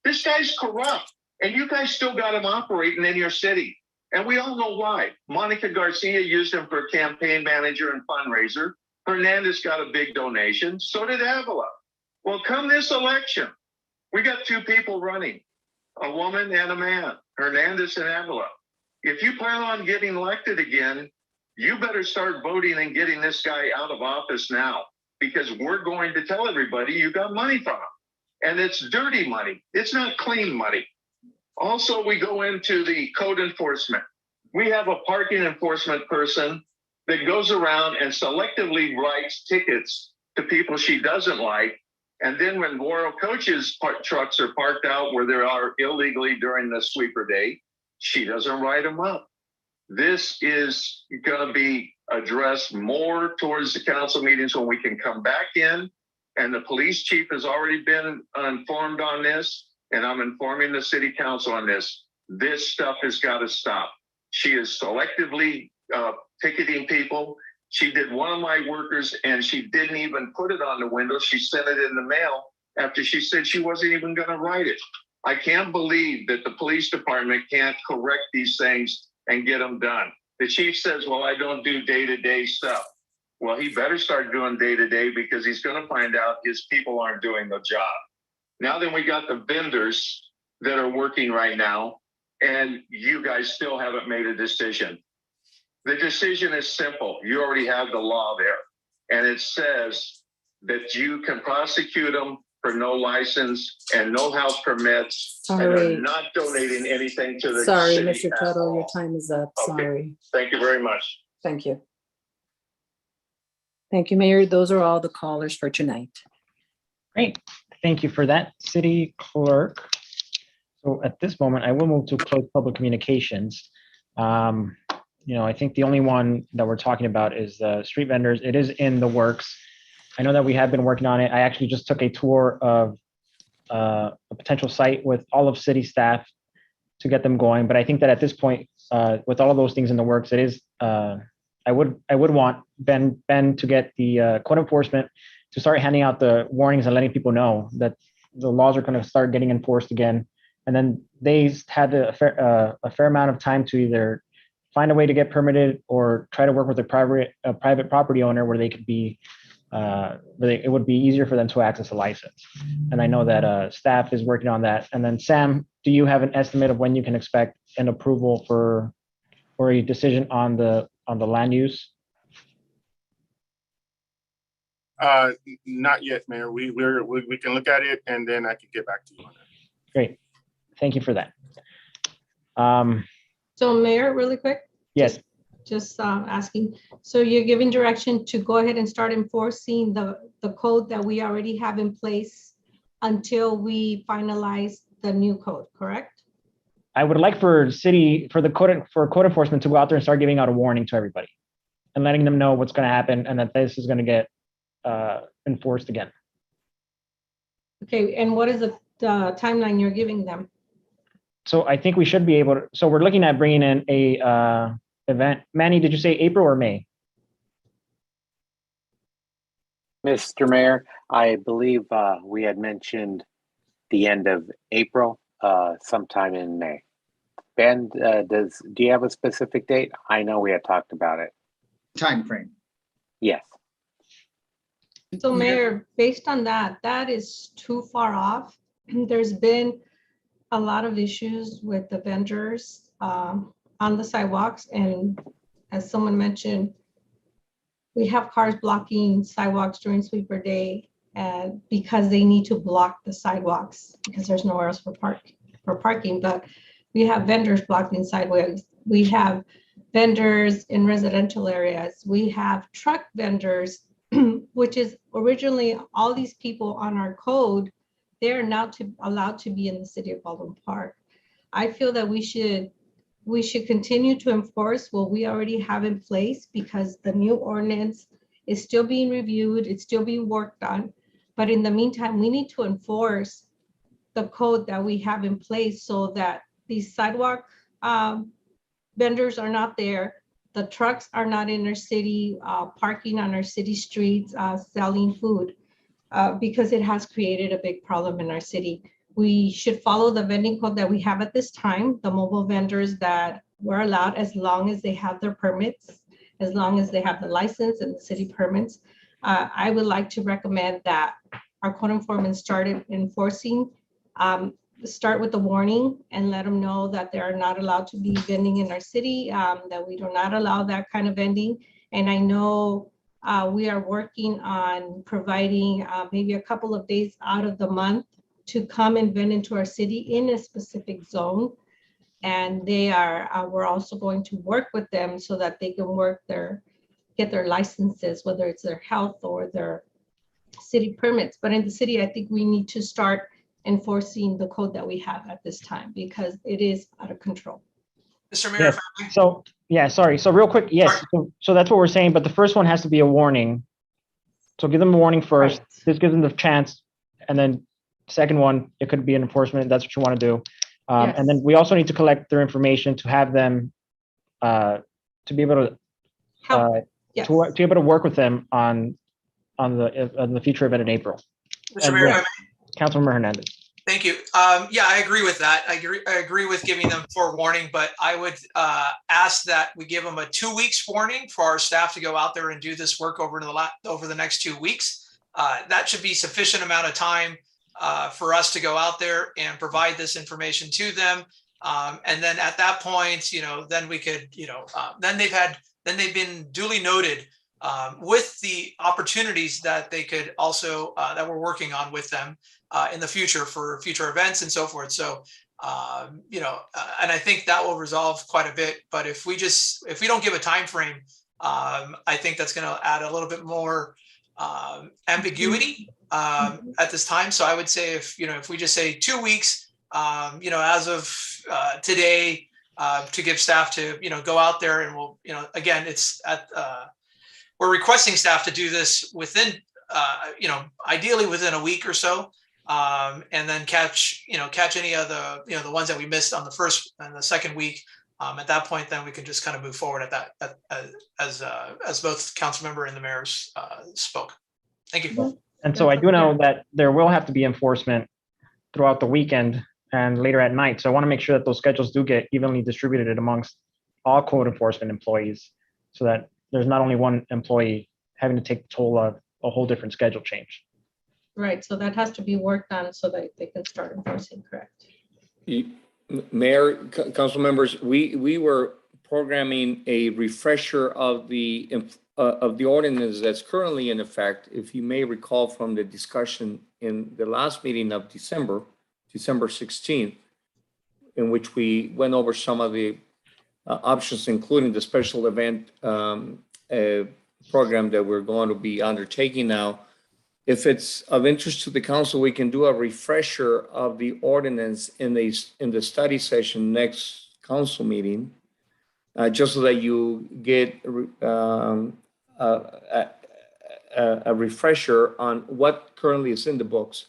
This guy's corrupt, and you guys still got him operating in your city. And we all know why. Monica Garcia used him for a campaign manager and fundraiser. Hernandez got a big donation. So did Avila. Well, come this election, we got two people running, a woman and a man, Hernandez and Avila. If you plan on getting elected again, you better start voting and getting this guy out of office now, because we're going to tell everybody you got money from him. And it's dirty money. It's not clean money. Also, we go into the code enforcement. We have a parking enforcement person that goes around and selectively writes tickets to people she doesn't like. And then when Royal Coach's trucks are parked out where they are illegally during the sweeper day, she doesn't write them up. This is going to be addressed more towards the council meetings when we can come back in. And the police chief has already been informed on this, and I'm informing the city council on this. This stuff has got to stop. She is selectively ticketing people. She did one of my workers, and she didn't even put it on the window. She sent it in the mail after she said she wasn't even going to write it. I can't believe that the police department can't correct these things and get them done. The chief says, well, I don't do day-to-day stuff. Well, he better start doing day-to-day, because he's going to find out his people aren't doing the job. Now then, we got the vendors that are working right now, and you guys still haven't made a decision. The decision is simple. You already have the law there, and it says that you can prosecute them for no license and no house permits. Sorry. And they're not donating anything to the Sorry, city Mr. at Tuttle, all. your time is up. Okay. Sorry. Thank you very much. Thank you. Thank you, Mayor. Those are all the callers for tonight. Great. Thank you for that, City Clerk. So at this moment, I will move to close public communications. I think the only one that we're talking about is street vendors. It is in the works. I know that we have been working on it. I actually just took a tour of a potential site with all of city staff to get them going. But I think that at this point, with all of those things in the works, it is, I would want Ben to get the code enforcement to start handing out the warnings and letting people know that the laws are going to start getting enforced again. And then they had a fair amount of time to either find a way to get permitted or try to work with a private property owner where they could be, it would be easier for them to access a license. And I know that staff is working on that. And then Sam, do you have an estimate of when you can expect an approval for a decision on the land use? Not yet, Mayor. We can look at it and then I can get back to you on that. Great. Thank you for that. So Mayor, really quick. Yes. Just asking. So you're giving direction to go ahead and start enforcing the code that we already have in place until we finalize the new code, correct? I would like for code enforcement to go out there and start giving out a warning to everybody and letting them know what's going to happen and that this is going to get enforced again. Okay, and what is the timeline you're giving them? So I think we should be able to, so we're looking at bringing in a event. Manny, did you say April or May? Mr. Mayor, I believe we had mentioned the end of April, sometime in May. Ben, do you have a specific date? I know we had talked about it. Time frame. Yes. So Mayor, based on that, that is too far off. There's been a lot of issues with the vendors on the sidewalks. And as someone mentioned, we have cars blocking sidewalks during sweeper day because they need to block the sidewalks because there's nowhere else for parking. But we have vendors blocking sidewalks. We have vendors in residential areas. We have truck vendors, which is originally all these people on our code. They're now allowed to be in the city of Baldwin Park. I feel that we should continue to enforce what we already have in place because the new ordinance is still being reviewed, it's still being worked on. But in the meantime, we need to enforce the code that we have in place so that these sidewalk vendors are not there, the trucks are not in our city, parking on our city streets, selling food, because it has created a big problem in our city. We should follow the vending code that we have at this time, the mobile vendors that were allowed as long as they have their permits, as long as they have the license and the city permits. I would like to recommend that our code enforcement started enforcing, start with the warning and let them know that they are not allowed to be vending in our city, that we do not allow that kind of vending. And I know we are working on providing maybe a couple of days out of the month to come and vend into our city in a specific zone. And we're also going to work with them so that they can get their licenses, whether it's their health or their city permits. But in the city, I think we need to start enforcing the code that we have at this time because it is out of control. Mr. Mayor, Yes. So, yeah, sorry. So real quick, yes. So that's what we're saying, but the first one has to be a warning. So give them a warning first. Right. This gives them the chance. And then second one, it could be an enforcement. That's what you want to do. Yes. And then we also need to collect their information to have them to be able to Help. Yes. to be able to work with them on the future event in April. Mr. Mayor, if I may. Councilmember Hernandez. Thank you. Yeah, I agree with that. I agree with giving them forewarning, but I would ask that we give them a 2 weeks warning for our staff to go out there and do this work over the next 2 weeks. That should be sufficient amount of time for us to go out there and provide this information to them. And then at that point, then we could, then they've been duly noted with the opportunities that they could also, that we're working on with them in the future for future events and so forth. So, and I think that will resolve quite a bit. But if we don't give a time frame, I think that's going to add a little bit more ambiguity at this time. So I would say if we just say 2 weeks, as of today, to give staff to go out there and we'll again it's at we're requesting staff to do this within ideally within a week or so, and then catch any of the ones that we missed on the first and the second week. At that point, then we can just kind of move forward as both council member and the mayors spoke. Thank you. And so I do know that there will have to be enforcement throughout the weekend and later at night. So I want to make sure that those schedules do get evenly distributed amongst all code enforcement employees so that there's not only one employee having to take the toll of a whole different schedule change. Right, so that has to be worked on so that they can start enforcing, correct? Mayor, council members, we were programming a refresher of the ordinance that's currently in effect. If you may recall from the discussion in the last meeting of December 16th, in which we went over some of the options, including the special event program that we're going to be undertaking now. If it's of interest to the council, we can do a refresher of the ordinance in the study session next council meeting, just so that you get a refresher on what currently is in the books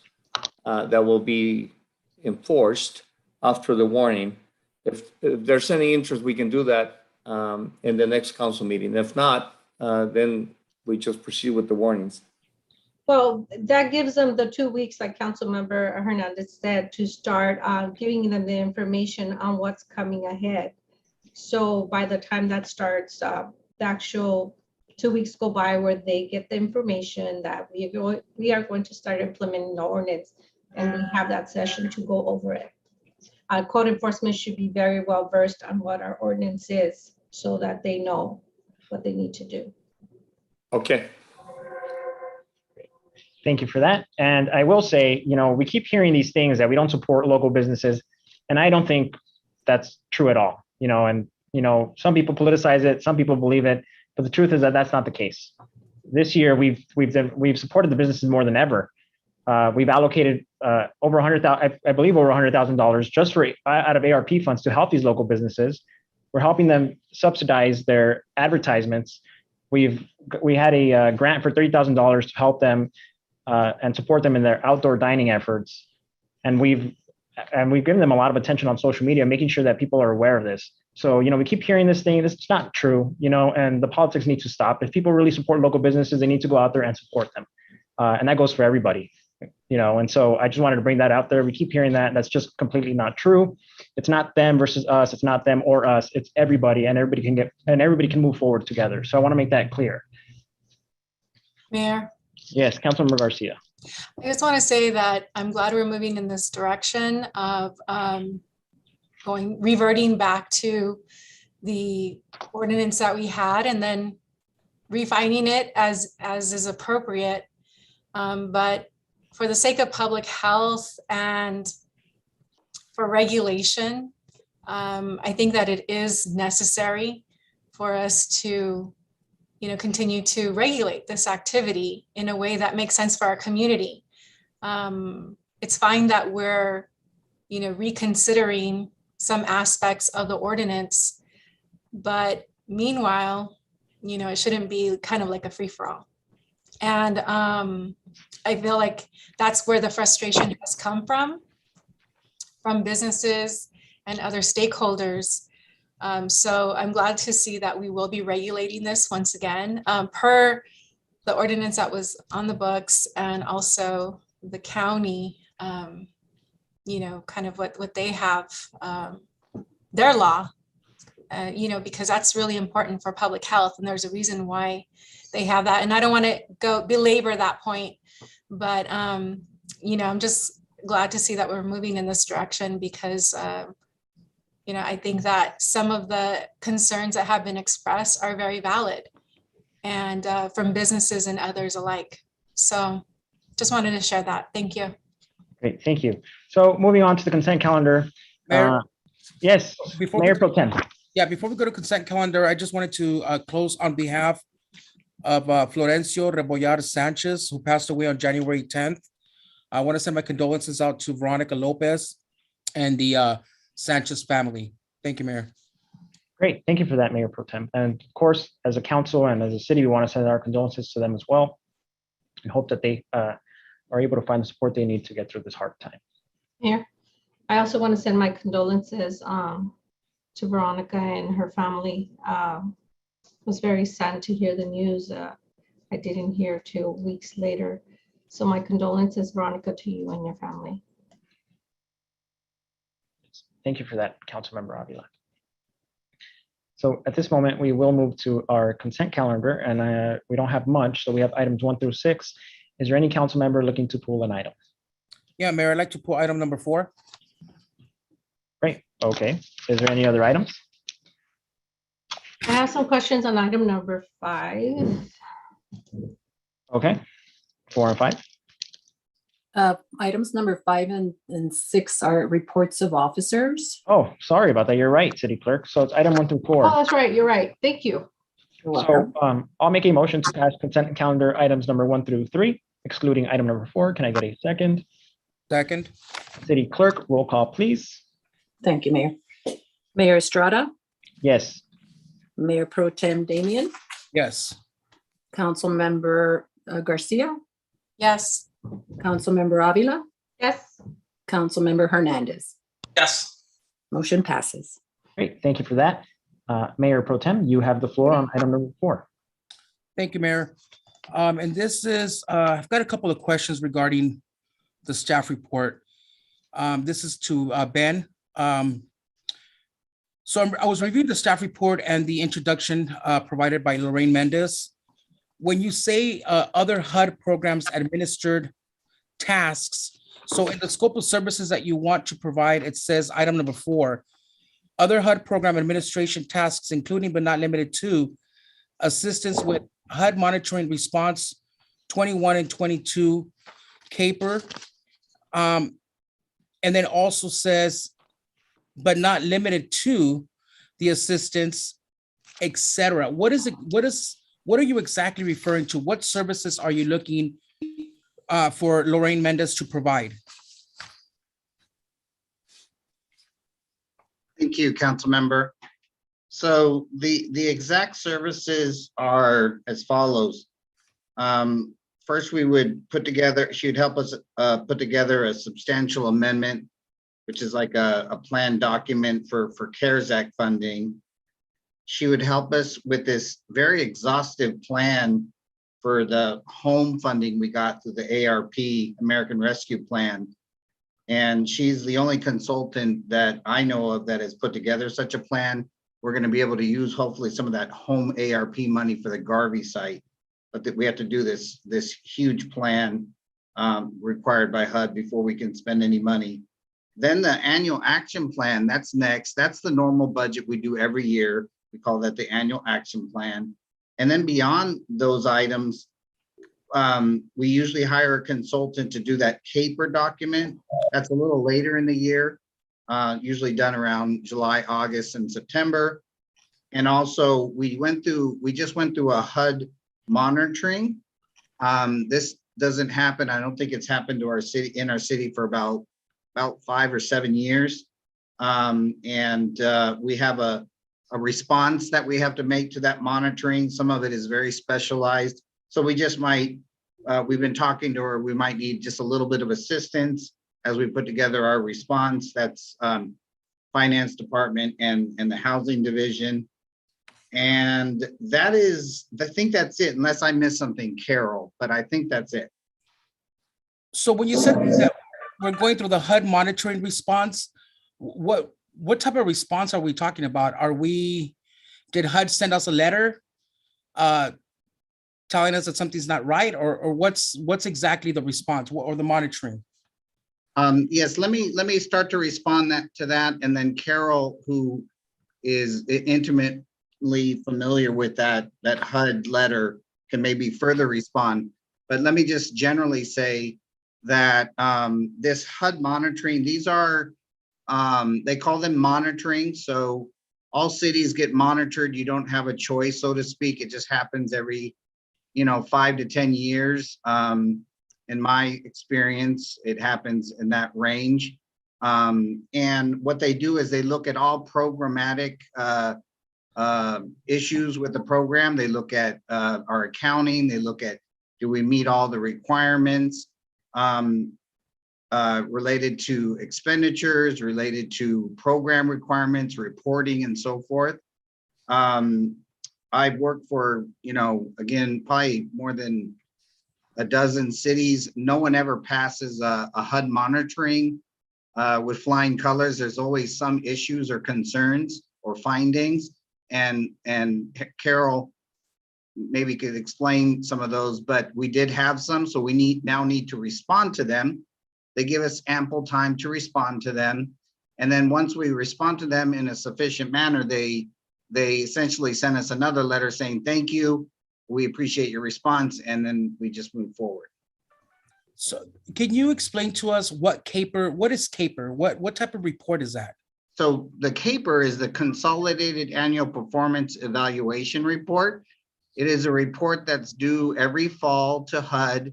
that will be enforced after the warning. If there's any interest, we can do that in the next council meeting. If not, then we just proceed with the warnings. Well, that gives them the 2 weeks, like Councilmember Hernandez said, to start giving them the information on what's coming ahead. So by the time that starts, the actual 2 weeks go by where they get the information that we are going to start implementing the ordinance, and we have that session to go over it. Code enforcement should be very well versed on what our ordinance is so that they know what they need to do. Okay. Thank you for that. And I will say, we keep hearing these things that we don't support local businesses, and I don't think that's true at all. And some people politicize it, some people believe it, but the truth is that that's not the case. This year, we've supported the businesses more than ever. We've allocated over $100,000 just for out of ARP funds to help these local businesses. We're helping them subsidize their advertisements. We had a grant for $30,000 to help them and support them in their outdoor dining efforts. And we've given them a lot of attention on social media, making sure that people are aware of this. So, we keep hearing this thing. This is not true, and the politics need to stop. If people really support local businesses, they need to go out there and support them. And that goes for everybody, and so I just wanted to bring that out there. We keep hearing that. That's just completely not true. It's not them versus us. It's not them or us. It's everybody, and everybody can move forward together. So I want to make that clear. Mayor, Yes, Councilmember Garcia. I just want to say that I'm glad we're moving in this direction of reverting back to the ordinance that we had and then refining it as is appropriate. But for the sake of public health and for regulation, I think that it is necessary for us to continue to regulate this activity in a way that makes sense for our community. It's fine that we're, reconsidering some aspects of the ordinance, but meanwhile, it shouldn't be kind of like a free-for-all. And I feel like that's where the frustration has come from businesses and other stakeholders. So I'm glad to see that we will be regulating this once again per the ordinance that was on the books, and also the county, kind of what they have, their law, because that's really important for public health. And there's a reason why they have that. And I don't want to belabor that point, but, I'm just glad to see that we're moving in this direction because, I think that some of the concerns that have been expressed are very valid and from businesses and others alike. So just wanted to share that. Thank you. Great, thank you. So moving on to the consent calendar. Mayor, yes, Mayor Pro Tem. Yeah, before we go to consent calendar, I just wanted to close on behalf of Florencio Rebollar Sanchez, who passed away on January 10th. I want to send my condolences out to Veronica Lopez and the Sanchez family. Thank you, Mayor. Great, thank you for that, Mayor Pro Tem. And of course, as a council and as a city, we want to send our condolences to them as well. And hope that they are able to find the support they need to get through this hard time. Mayor, I also want to send my condolences to Veronica and her family. It was very sad to hear the news. I didn't hear till weeks later. So my condolences, Veronica, to you and your family. Thank you for that, Councilmember Avila. So at this moment, we will move to our consent calendar, and we don't have much, so we have items 1 through 6. Is there any council member looking to pull an item? Yeah, Mayor, I'd like to pull item number 4. Great, okay. Is there any other items? I have some questions on item number 5. Okay, 4 and 5. Items number 5 and 6 are reports of officers. Oh, sorry about that. You're right, City Clerk. So it's item 1 through 4. Oh, that's right. You're right. Thank you. So I'll make a motion to pass consent calendar items number 1 through 3, excluding item number 4. Can I get a second? Second. City Clerk, roll call, please. Thank you, Mayor. Mayor Estrada, Yes. Mayor Pro Tem Damian, Yes. Councilmember Garcia, Yes. Councilmember Avila, Yes. Councilmember Hernandez. Yes. Motion passes. Great, thank you for that. Mayor Pro Tem, you have the floor on item number 4. Thank you, Mayor. And this is, I've got a couple of questions regarding the staff report. This is to Ben. So I was reviewing the staff report and the introduction provided by Lorraine Mendez. when you say other HUD programs administered tasks, so in the scope of services that you want to provide, it says item number 4, other HUD program administration tasks, including but not limited to assistance with HUD Monitoring Response 21 and 22 CAPER. And then also says, but not limited to the assistance, etc. What are you exactly referring to? What services are you looking for Lorraine Mendez to provide? Thank you, council member. So the exact services are as follows. First, we would put together, she would help us put together a substantial amendment, which is like a planned document for CARES Act funding. She would help us with this very exhaustive plan for the home funding we got through the ARP, American Rescue Plan. And she's the only consultant that I know of that has put together such a plan. We're going to be able to use hopefully some of that home ARP money for the Garvey site, but that we have to do this huge plan required by HUD before we can spend any money. Then the annual action plan, that's next. That's the normal budget we do every year. We call that the annual action plan. And then beyond those items, we usually hire a consultant to do that CAPER document. That's a little later in the year, usually done around July, August, and September. And also we just went through a HUD monitoring. This doesn't happen. I don't think it's happened to our city, in our city, for about 5 or 7 years. We have a response that we have to make to that monitoring. Some of it is very specialized. So we just might, we've been talking to her, we might need just a little bit of assistance as we put together our response. That's finance department and the housing division. And that is, I think that's it, unless I missed something, Carol, but I think that's it. So when you said that we're going through the HUD monitoring response, what type of response are we talking about? Did HUD send us a letter telling us that something's not right, or what's exactly the response or the monitoring? Yes, let me start to respond to that, and then Carol, who is intimately familiar with that HUD letter, can maybe further respond. But let me just generally say that this HUD monitoring, these are, they call them monitoring. So all cities get monitored. You don't have a choice, so to speak. It just happens every, 5 to 10 years. In my experience, it happens in that range. And what they do is they look at all programmatic issues with the program. They look at our accounting. They look at, do we meet all the requirements related to expenditures, related to program requirements, reporting, and so forth. I've worked for, again, probably more than a dozen cities. No one ever passes a HUD monitoring with flying colors. There's always some issues or concerns or findings. And Carol maybe could explain some of those, but we did have some, so we now need to respond to them. They give us ample time to respond to them. And then once we respond to them in a sufficient manner, they essentially send us another letter saying, thank you, we appreciate your response, and then we just move forward. So can you explain to us what is CAPER? What type of report is that? So the CAPER is the Consolidated Annual Performance Evaluation Report. It is a report that's due every fall to HUD,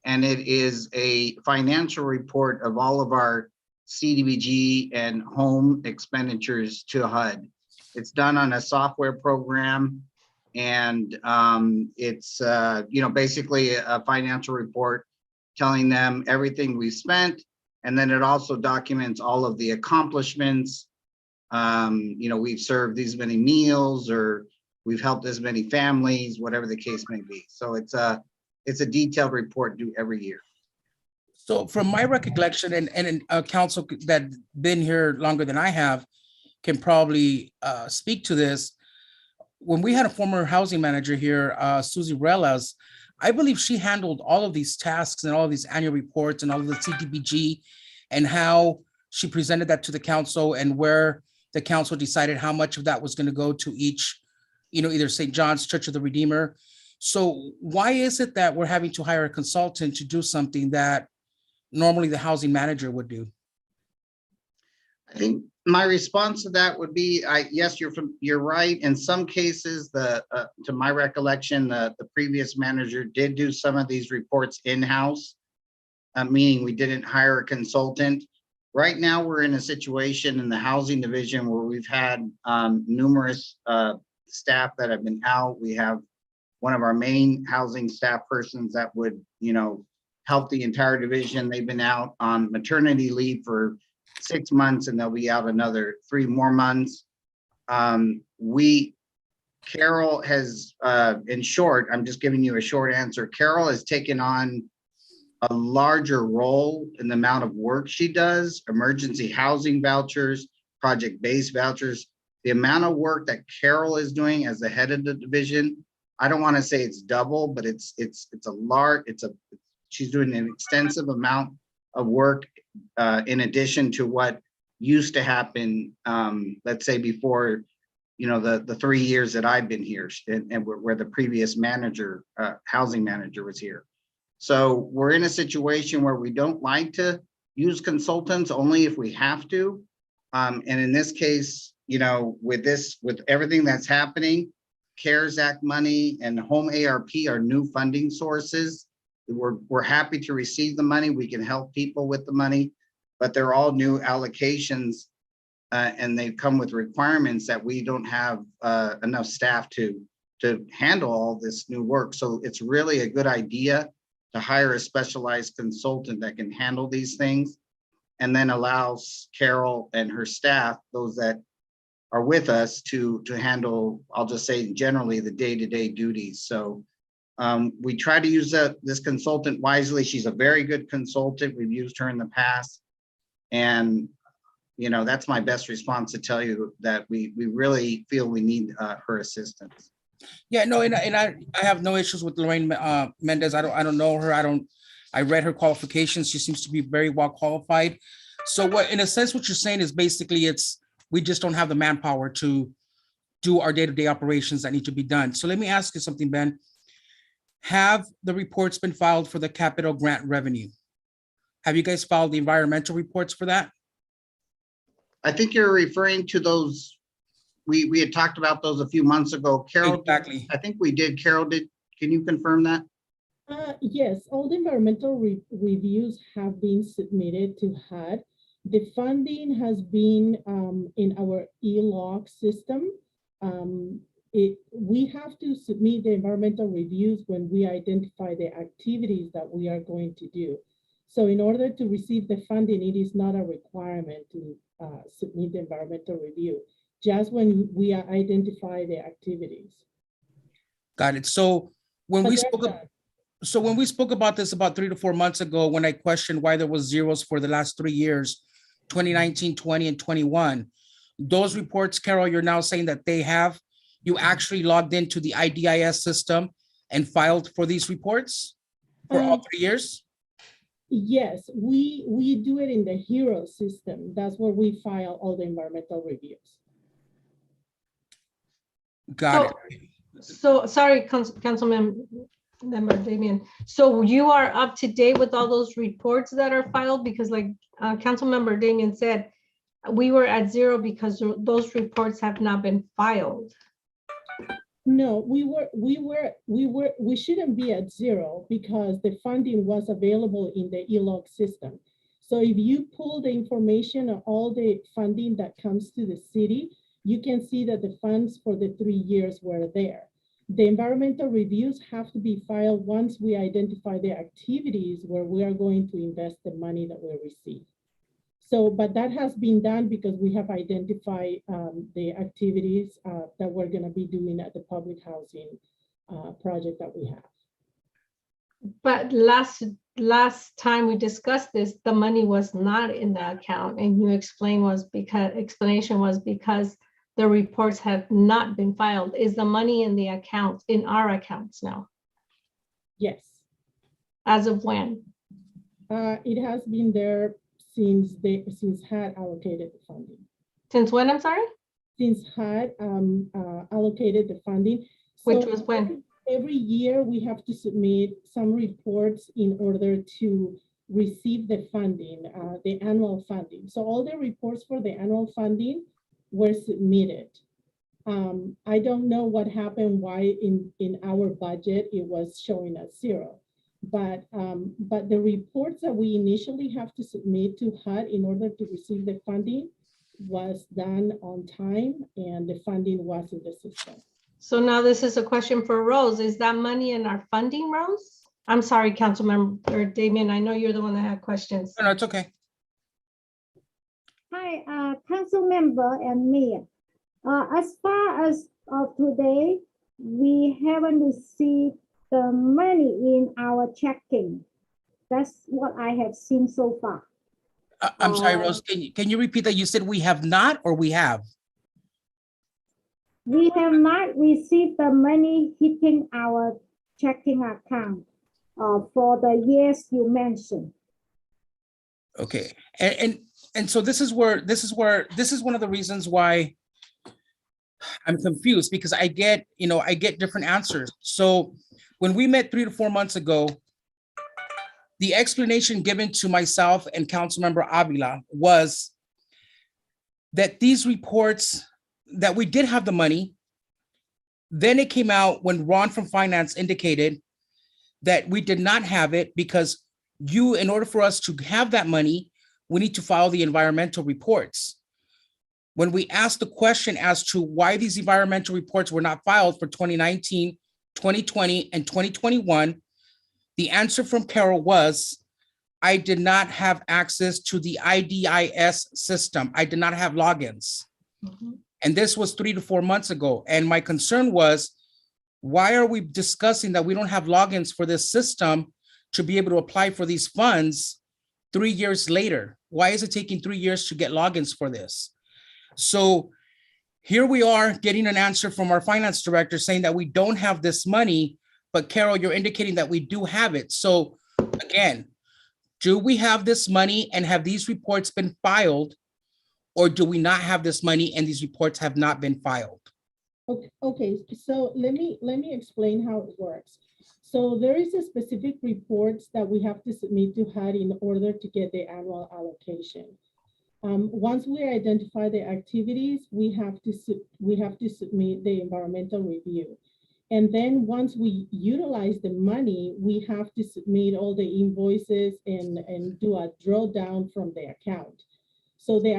and it is a financial report of all of our CDBG and home expenditures to HUD. It's done on a software program, and it's basically a financial report telling them everything we spent, and then it also documents all of the accomplishments. We've served these many meals, or we've helped this many families, whatever the case may be. So it's a detailed report due every year. So from my recollection, and a council that's been here longer than I have can probably speak to this, when we had a former housing manager here, Susie Relas, I believe she handled all of these tasks and all of these annual reports and all of the CDBG, and how she presented that to the council, and where the council decided how much of that was going to go to each, either St. John's Church of the Redeemer. So why is it that we're having to hire a consultant to do something that normally the housing manager would do? I think my response to that would be, yes, you're right. In some cases, to my recollection, the previous manager did do some of these reports in-house, meaning we didn't hire a consultant. Right now, we're in a situation in the housing division where we've had numerous staff that have been out. We have one of our main housing staff persons that would, help the entire division. They've been out on maternity leave for 6 months, and they'll be out another 3 more months. Carol has, in short, I'm just giving you a short answer. Carol has taken on a larger role in the amount of work she does, emergency housing vouchers, project-based vouchers. The amount of work that Carol is doing as the head of the division, I don't want to say it's double, but she's doing an extensive amount of work in addition to what used to happen, let's say before, the 3 years that I've been here, and where the previous manager, housing manager, was here. So we're in a situation where we don't like to use consultants only if we have to. And in this case, with everything that's happening, CARES Act money and home ARP are new funding sources. We're happy to receive the money. We can help people with the money, but they're all new allocations, and they come with requirements that we don't have enough staff to handle all this new work. So it's really a good idea to hire a specialized consultant that can handle these things, and then allows Carol and her staff, those that are with us, to handle, I'll just say generally, the day-to-day duties. So we try to use this consultant wisely. She's a very good consultant. We've used her in the past. And, that's my best response, to tell you that we really feel we need her assistance. Yeah, no, and I have no issues with Lorraine Mendez. I don't know her. I read her qualifications. She seems to be very well qualified. So in a sense, what you're saying is basically we just don't have the manpower to do our day-to-day operations that need to be done. So let me ask you something, Ben. Have the reports been filed for the capital grant revenue? Have you guys filed the environmental reports for that? I think you're referring to those. We had talked about those a few months ago. Carol, exactly. I think we did. Carol did. Can you confirm that? Yes, all the environmental reviews have been submitted to HUD. The funding has been in our e-log system. We have to submit the environmental reviews when we identify the activities that we are going to do. So in order to receive the funding, it is not a requirement to submit the environmental review, just when we identify the activities. Got it. So when we spoke about this about 3 to 4 months ago, when I questioned why there was zeros for the last 3 years, 2019, 20, and 21, those reports, Carol, you're now saying that you actually logged into the IDIS system and filed for these reports for all 3 years? Yes, we do it in the HERO system. That's where we file all the environmental reviews. Got it. So sorry, Councilmember Damian. So you are up to date with all those reports that are filed? Because like Councilmember Damian said, we were at 0 because those reports have not been filed. No, we shouldn't be at 0 because the funding was available in the e-log system. So if you pull the information on all the funding that comes to the city, you can see that the funds for the 3 years were there. The environmental reviews have to be filed once we identify the activities where we are going to invest the money that we receive. So, but that has been done because we have identified the activities that we're going to be doing at the public housing project that we have. But last time we discussed this, the money was not in the account, and your explanation was because the reports have not been filed. Is the money in the account, in our accounts now? Yes. As of when? It has been there since HUD allocated the funding. Since when, I'm sorry? Since HUD allocated the funding. Which was when? Every year we have to submit some reports in order to receive the funding, the annual funding. So all the reports for the annual funding were submitted. I don't know what happened, why in our budget it was showing as 0. But the reports that we initially have to submit to HUD in order to receive the funding was done on time, and the funding was in the system. So now this is a question for Rose. Is that money in our funding, Rose? I'm sorry, Councilmember Damian, I know you're the one that had questions. No, it's okay. Hi, council member and me. As far as of today, we haven't received the money in our checking. That's what I have seen so far. I'm sorry, Rose, can you repeat that? You said we have not, or we have? We have not received the money hitting our checking account for the years you mentioned. Okay, and so this is one of the reasons why I'm confused, because I get different answers. So when we met 3 to 4 months ago, the explanation given to myself and Councilmember Avila was that these reports, that we did have the money. Then it came out when Ron from Finance indicated that we did not have it because in order for us to have that money, we need to file the environmental reports. When we asked the question as to why these environmental reports were not filed for 2019, 2020, and 2021, the answer from Carol was, I did not have access to the IDIS system. I did not have logins. Mhm. And this was 3 to 4 months ago. And my concern was, why are we discussing that we don't have logins for this system to be able to apply for these funds 3 years later? Why is it taking 3 years to get logins for this? So here we are getting an answer from our finance director saying that we don't have this money, but Carol, you're indicating that we do have it. So again, do we have this money and have these reports been filed, or do we not have this money and these reports have not been filed? Okay, so let me explain how it works. So there is a specific reports that we have to submit to HUD in order to get the annual allocation. Once we identify the activities, we have to submit the environmental review. And then once we utilize the money, we have to submit all the invoices and do a drawdown from the account. So the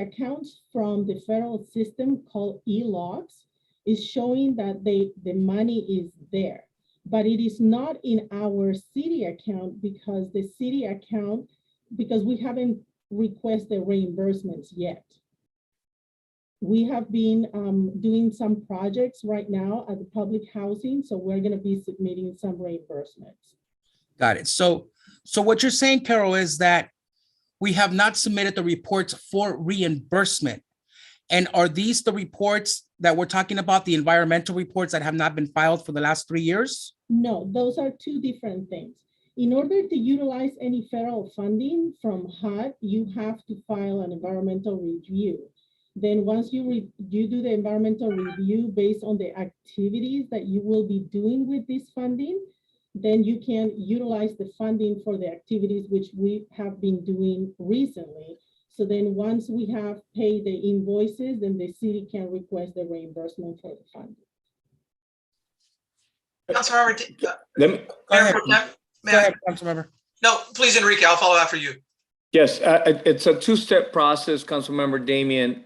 accounts from the federal system called e-logs is showing that the money is there, but it is not in our city account because we haven't requested reimbursements yet. We have been doing some projects right now at the public housing, so we're going to be submitting some reimbursements. Got it. So what you're saying, Carol, is that we have not submitted the reports for reimbursement. And are these the reports that we're talking about, the environmental reports that have not been filed for the last 3 years? No, those are two different things. In order to utilize any federal funding from HUD, you have to file an environmental review. Then once you do the environmental review based on the activities that you will be doing with this funding, then you can utilize the funding for the activities which we have been doing recently. So then once we have paid the invoices, then the city can request the reimbursement for the funding. Councilmember, Go ahead, Councilmember. no, please, Enrique, I'll follow after you. Yes, it's a two-step process, Councilmember Damian,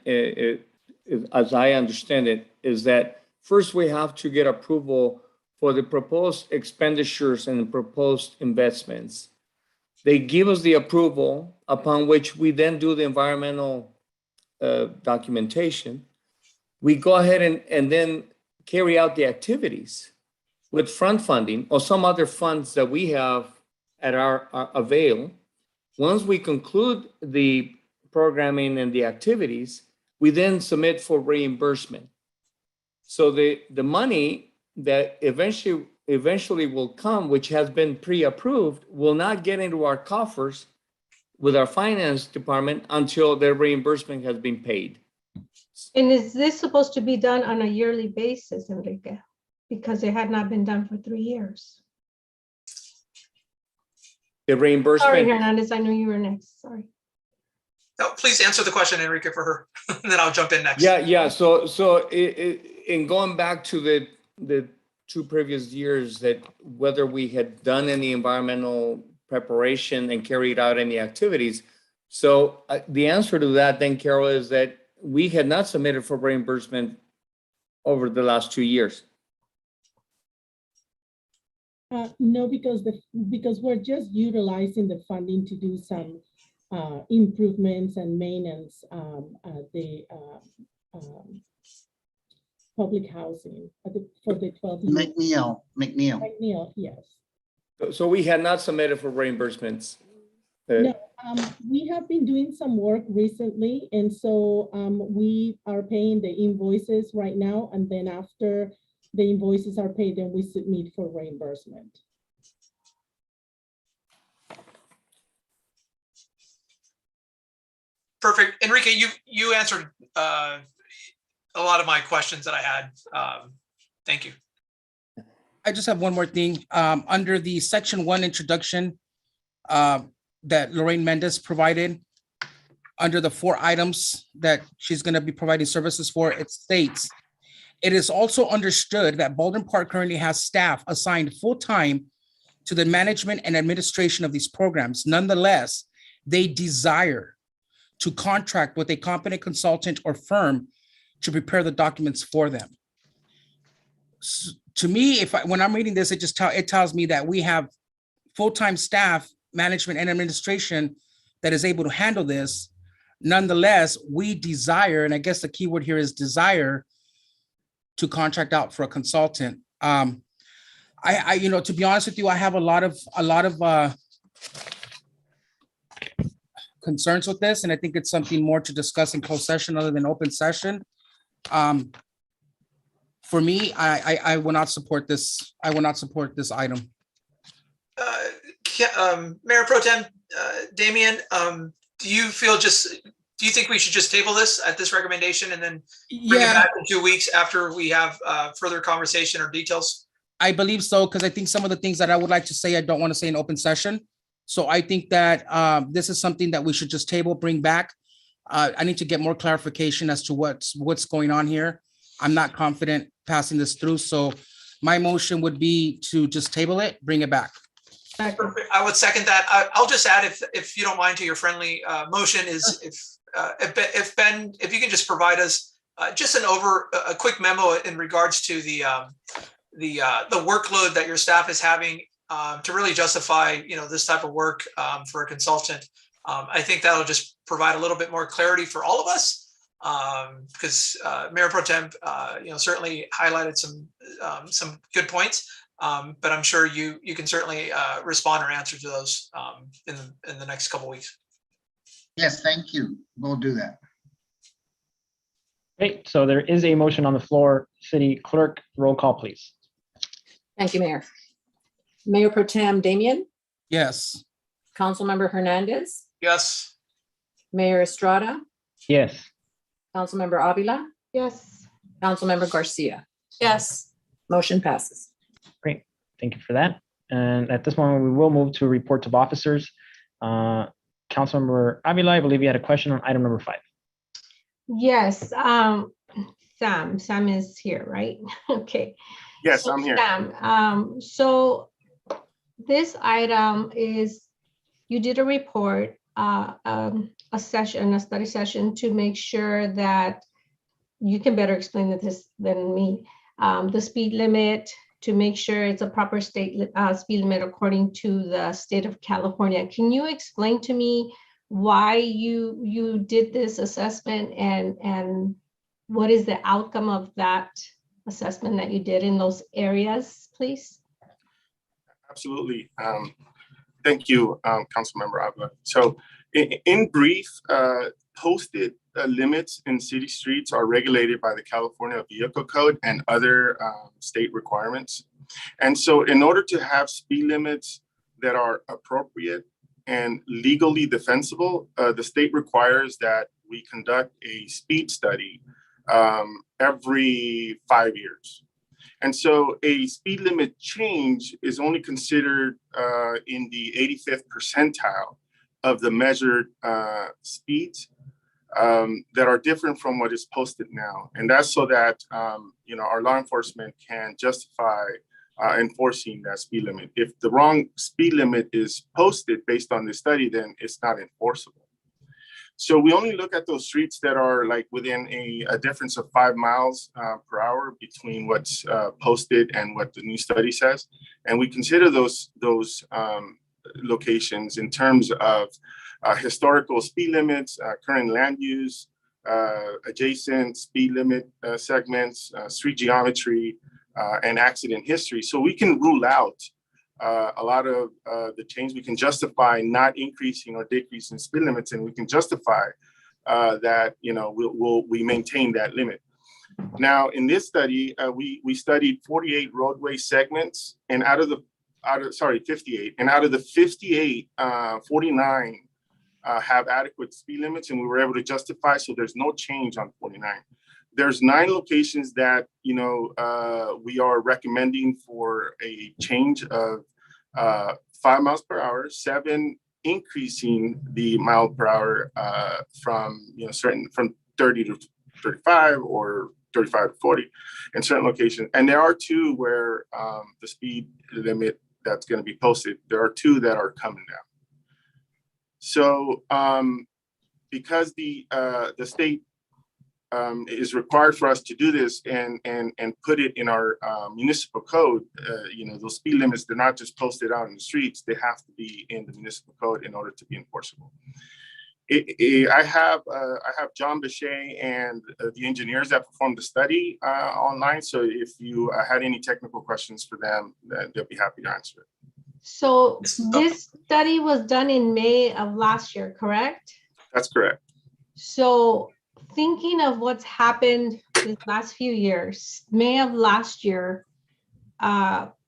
as I understand it, is that first we have to get approval for the proposed expenditures and the proposed investments. They give us the approval, upon which we then do the environmental documentation. We go ahead and then carry out the activities with front funding or some other funds that we have at our avail. Once we conclude the programming and the activities, we then submit for reimbursement. So the money that eventually will come, which has been pre-approved, will not get into our coffers with our finance department until their reimbursement has been paid. And is this supposed to be done on a yearly basis, Enrique? Because it had not been done for 3 years. The reimbursement. Sorry, Hernandez, I knew you were next. Sorry. No, please answer the question, Enrique, for her, and then I'll jump in next. Yeah. So in going back to the 2 previous years, that whether we had done any environmental preparation and carried out any activities. So the answer to that then, Carol, is that we had not submitted for reimbursement over the last 2 years. No, because we're just utilizing the funding to do some improvements and maintenance at the public housing for the 12 years. McNeil, yes. So we had not submitted for reimbursements. No, we have been doing some work recently, and so we are paying the invoices right now, and then after the invoices are paid, then we submit for reimbursement. Perfect. Enrique, you answered a lot of my questions that I had. Thank you. I just have one more thing. Under the section 1 introduction that Lorraine Mendez provided, under the 4 items that she's going to be providing services for, it states, it is also understood that Baldwin Park currently has staff assigned full-time to the management and administration of these programs. Nonetheless, they desire to contract with a competent consultant or firm to prepare the documents for them. To me, when I'm reading this, it tells me that we have full-time staff, management and administration that is able to handle this. Nonetheless, we desire, and I guess the key word here is desire, to contract out for a consultant. To be honest with you, I have a lot of concerns with this, and I think it's something more to discuss in closed session other than open session. For me, I will not support this. I will not support this item. Mayor Pro Tem Damian, do you think we should just table this at this recommendation and then bring it back in 2 weeks after we have further conversation or details? I believe so, because I think some of the things that I would like to say, I don't want to say in open session. So I think that this is something that we should just table, bring back. I need to get more clarification as to what's going on here. I'm not confident passing this through. So my motion would be to just table it, bring it back. Perfect. I would second that. I'll just add, if you don't mind, to your friendly motion is if Ben, if you can just provide us just a quick memo in regards to the workload that your staff is having to really justify this type of work for a consultant. I think that'll just provide a little bit more clarity for all of us. Because Mayor Pro Tem, certainly highlighted some good points, but I'm sure you can certainly respond or answer to those in the next couple of weeks. Yes, thank you. We'll do that. Great. So there is a motion on the floor. City Clerk, roll call, please. Thank you, Mayor. Mayor Pro Tem Damian? Yes. Councilmember Hernandez? Yes. Mayor Estrada? Yes. Councilmember Avila? Yes. Councilmember Garcia? Yes. Motion passes. Great. Thank you for that. And at this moment, we will move to reports of officers. Councilmember Avila, I believe you had a question on item number 5. Yes. Sam is here, right? Okay. Yes, So, I'm here. Sam, so this item is, you did a report, a study session to make sure that you can better explain this than me. The speed limit, to make sure it's a proper state speed limit according to the state of California. Can you explain to me why you did this assessment and what is the outcome of that assessment that you did in those areas, please? Absolutely. Thank you, Councilmember Avila. So in brief, posted limits in city streets are regulated by the California Vehicle Code and other state requirements. And so in order to have speed limits that are appropriate and legally defensible, the state requires that we conduct a speed study every 5 years. And so a speed limit change is only considered in the 85th percentile of the measured speeds that are different from what is posted now. And that's so that our law enforcement can justify enforcing that speed limit. If the wrong speed limit is posted based on the study, then it's not enforceable. So we only look at those streets that are like within a difference of 5 miles per hour between what's posted and what the new study says. And we consider those locations in terms of historical speed limits, current land use, adjacent speed limit segments, street geometry, and accident history. So we can rule out a lot of the change. We can justify not increasing or decreasing speed limits, and we can justify that we maintain that limit. Now, in this study, we studied 48 roadway segments, and out of the 58, and out of the 58, 49 have adequate speed limits, and we were able to justify. So there's no change on 49. There's 9 locations that we are recommending for a change of 5 miles per hour, 7 increasing the mile per hour from 30 to 35 or 35 to 40 in certain locations. And there are 2 where the speed limit that's going to be posted, there are 2 that are coming down. So because the state is required for us to do this and put it in our municipal code, those speed limits, they're not just posted out in the streets, they have to be in the municipal code in order to be enforceable. I have John Bechet and the engineers that performed the study online. So if you had any technical questions for them, they'll be happy to answer it. So this study was done in May of last year, correct? That's correct. So thinking of what's happened these last few years, May of last year,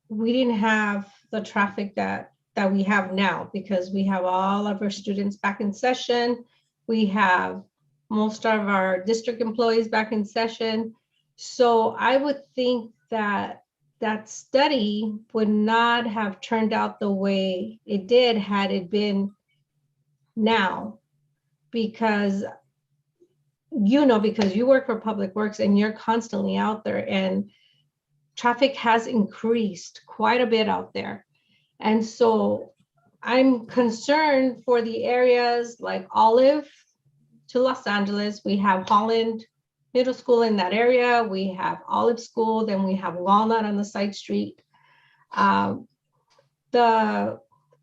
we didn't have the traffic that we have now because we have all of our students back in session. We have most of our district employees back in session. So I would think that that study would not have turned out the way it did had it been now, because you work for Public Works and you're constantly out there, and traffic has increased quite a bit out there. And so I'm concerned for the areas like Olive to Los Angeles. We have Holland Middle School in that area. We have Olive School, then we have Walnut on the side street.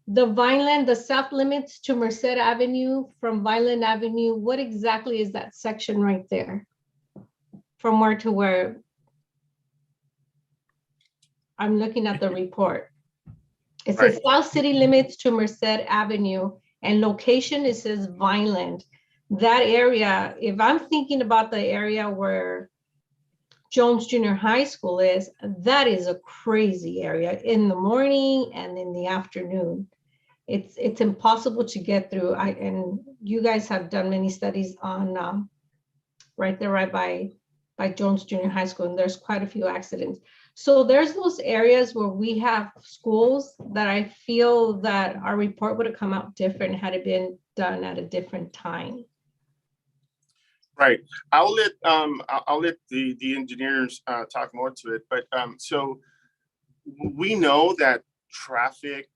The Vineland, the south limits to Merced Avenue from Vineland Avenue, what exactly is that section right there? From where to where? I'm looking at the report. It says South City limits to Merced Avenue, and location, it says Vineland. That area, if I'm thinking about the area where Jones Junior High School is, that is a crazy area in the morning and in the afternoon. It's impossible to get through. And you guys have done many studies on right there, right by Jones Junior High School, and there's quite a few accidents. So there's those areas where we have schools that I feel that our report would have come out different had it been done at a different time. Right. I'll let the engineers talk more to it. But so we know that traffic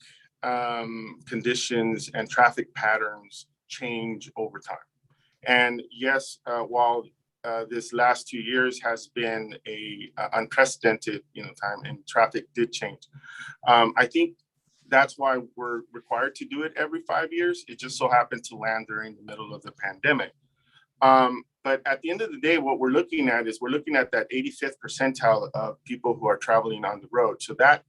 conditions and traffic patterns change over time. And yes, while this last 2 years has been a unprecedented time, and traffic did change. I think that's why we're required to do it every 5 years. It just so happened to land during the middle of the pandemic. But at the end of the day, what we're looking at is we're looking at that 85th percentile of people who are traveling on the road. So that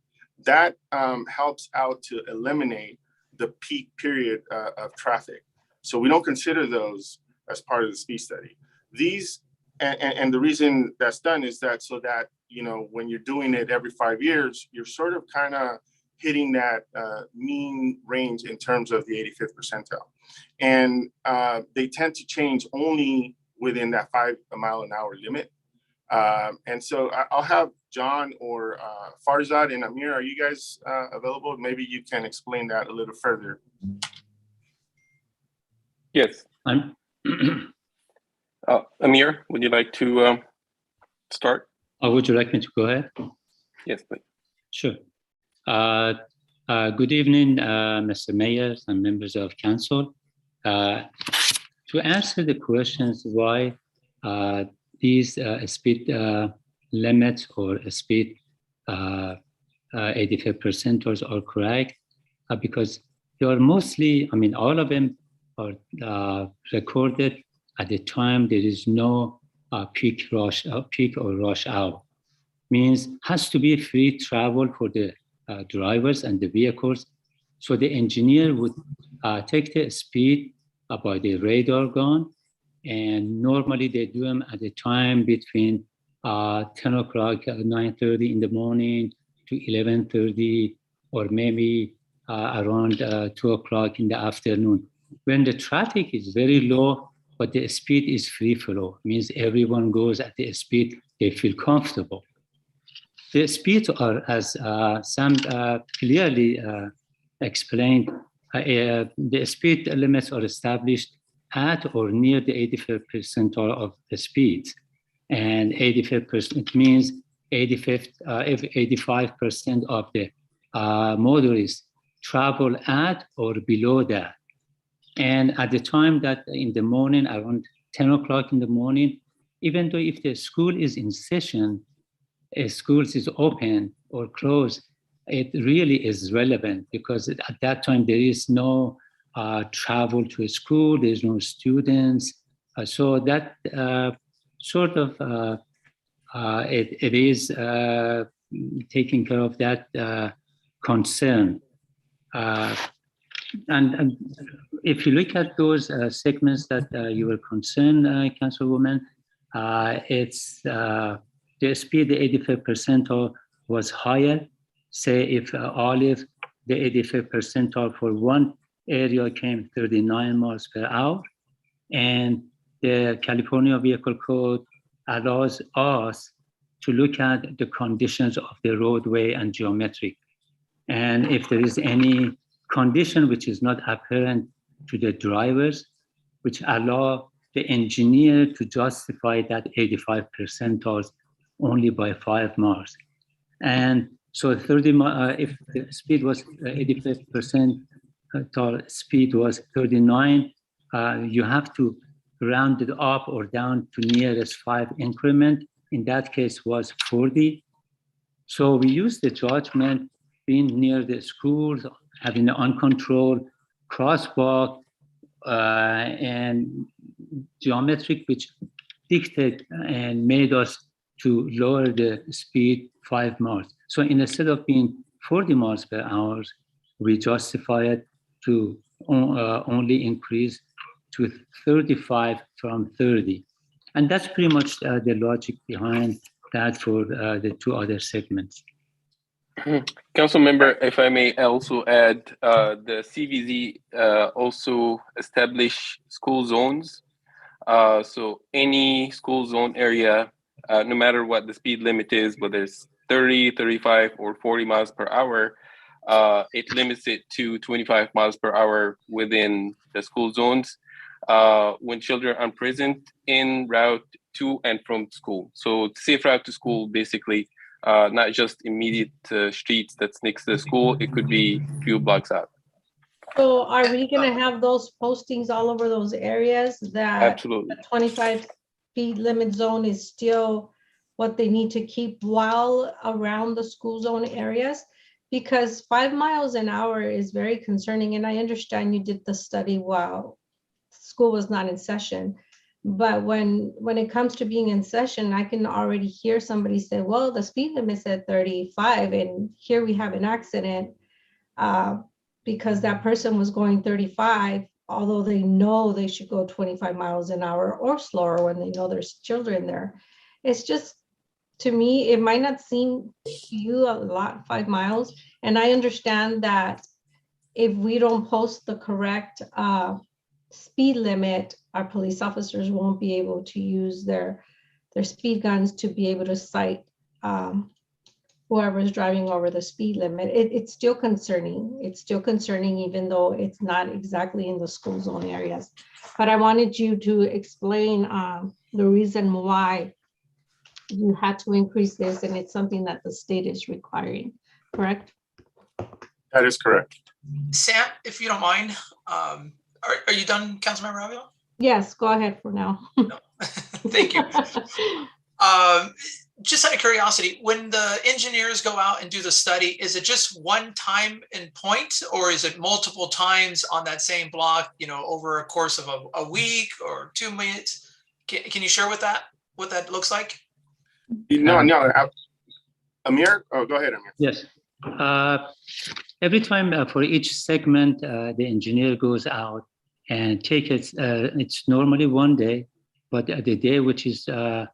helps out to eliminate the peak period of traffic. So we don't consider those as part of the speed study. These, and the reason that's done is that so that, you know, when you're doing it every 5 years, you're sort of kind of hitting that mean range in terms of the 85th percentile. And they tend to change only within that 5 mile an hour limit. And so I'll have John or Farzad and Amir, are you guys available? Maybe you can explain that a little further. Yes. Amir, would you like to start? Would you like me to go ahead? Yes, please. Sure. Good evening, Mr. Mayor and members of council. To answer the questions why these speed limits or speed 85% are correct, because they are mostly, I mean, all of them are recorded at the time there is no peak or rush hour. Means has to be free travel for the drivers and the vehicles. So the engineer would take the speed by the radar gun, and normally they do them at a time between 10 o'clock, 9:30 in the morning to 11:30, or maybe around 2 o'clock in the afternoon. When the traffic is very low, but the speed is free flow, means everyone goes at the speed they feel comfortable. The speeds are, as Sam clearly explained, the speed limits are established at or near the 85th percentile of the speeds. And 85% means 85% of the motorists travel at or below that. And at the time that in the morning, around 10 o'clock in the morning, even though if the school is in session, schools is open or closed, it really is relevant because at that time there is no travel to a school, there's no students. So that sort of, it is taking care of that concern. And if you look at those segments that you were concerned, Councilwoman, it's the speed, the 85th percentile was higher. Say if Olive, the 85th percentile for one area came 39 miles per hour, and the California Vehicle Code allows us to look at the conditions of the roadway and geometric. And if there is any condition which is not apparent to the drivers, which allow the engineer to justify that 85 percentiles only by 5 miles. And so 30 if the speed was 85% speed was 39, you have to round it up or down to nearest 5 increment. In that case was 40. So we use the judgment being near the schools, having an uncontrolled crosswalk and geometric, which dictated and made us to lower the speed 5 miles. So instead of being 40 miles per hour, we justify it to only increase to 35 from 30. And that's pretty much the logic behind that for the 2 other segments. Council member, if I may also add, the CVZ also establish school zones. So any school zone area, no matter what the speed limit is, whether it's 30, 35, or 40 miles per hour, it limits it to 25 miles per hour within the school zones when children are present en route to and from school. So safe route to school, basically, not just immediate streets that's next to the school, it could be a few blocks out. So are we gonna have those postings all over those areas that Absolutely. the 25 speed limit zone is still what they need to keep while around the school zone areas? Because 5 miles an hour is very concerning. And I understand you did the study while school was not in session. But when it comes to being in session, I can already hear somebody say, well, the speed limit said 35, and here we have an accident because that person was going 35 although they know they should go 25 miles an hour or slower when they know there's children there. It's just, to me, it might not seem to you a lot, 5 miles. And I understand that if we don't post the correct speed limit, our police officers won't be able to use their speed guns to be able to cite whoever is driving over the speed limit. It's still concerning. It's still concerning, even though it's not exactly in the school zone areas. But I wanted you to explain the reason why you had to increase this, and it's something that the state is requiring, correct? That is correct. Sam, if you don't mind, are you done, Councilmember Avila? Yes, go ahead for now. Thank you. Just out of curiosity, when the engineers go out and do the study, is it just one time and point, or is it multiple times on that same block, over a course of a week or 2 minutes? Can you share what that looks like? No, Amir? Oh, go ahead, Amir. Yes. Every time for each segment, the engineer goes out and takes it's normally 1 day, but the day which is,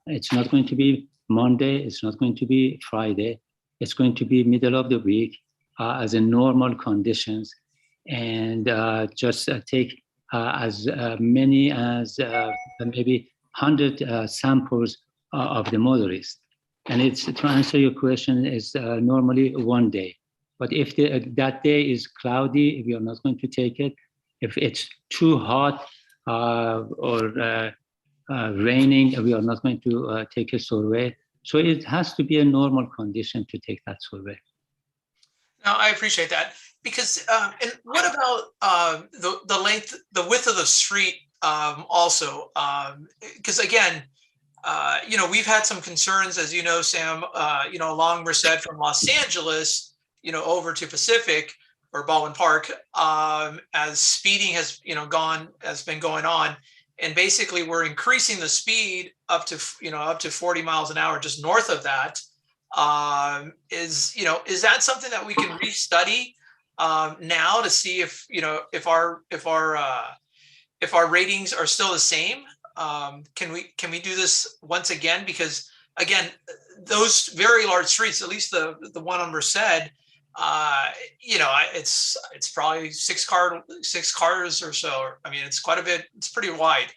it's not going to be Monday, it's not going to be Friday, it's going to be middle of the week as a normal conditions, and just take as many as maybe 100 samples of the motorists. And it's, to answer your question, is normally 1 day. But if that day is cloudy, we are not going to take it. If it's too hot or raining, we are not going to take a survey. So it has to be a normal condition to take that survey. No, I appreciate that. Because, and what about the width of the street also? Because again, we've had some concerns, as you know, Sam, along Merced from Los Angeles, over to Pacific or Baldwin Park, as speeding has been going on. And basically we're increasing the speed up to 40 miles an hour just north of that. Is that something that we can restudy now to see if our ratings are still the same? Can we do this once again? Because again, those very large streets, at least the one on Merced, it's probably six cars or so. I mean, it's quite a bit. It's pretty wide.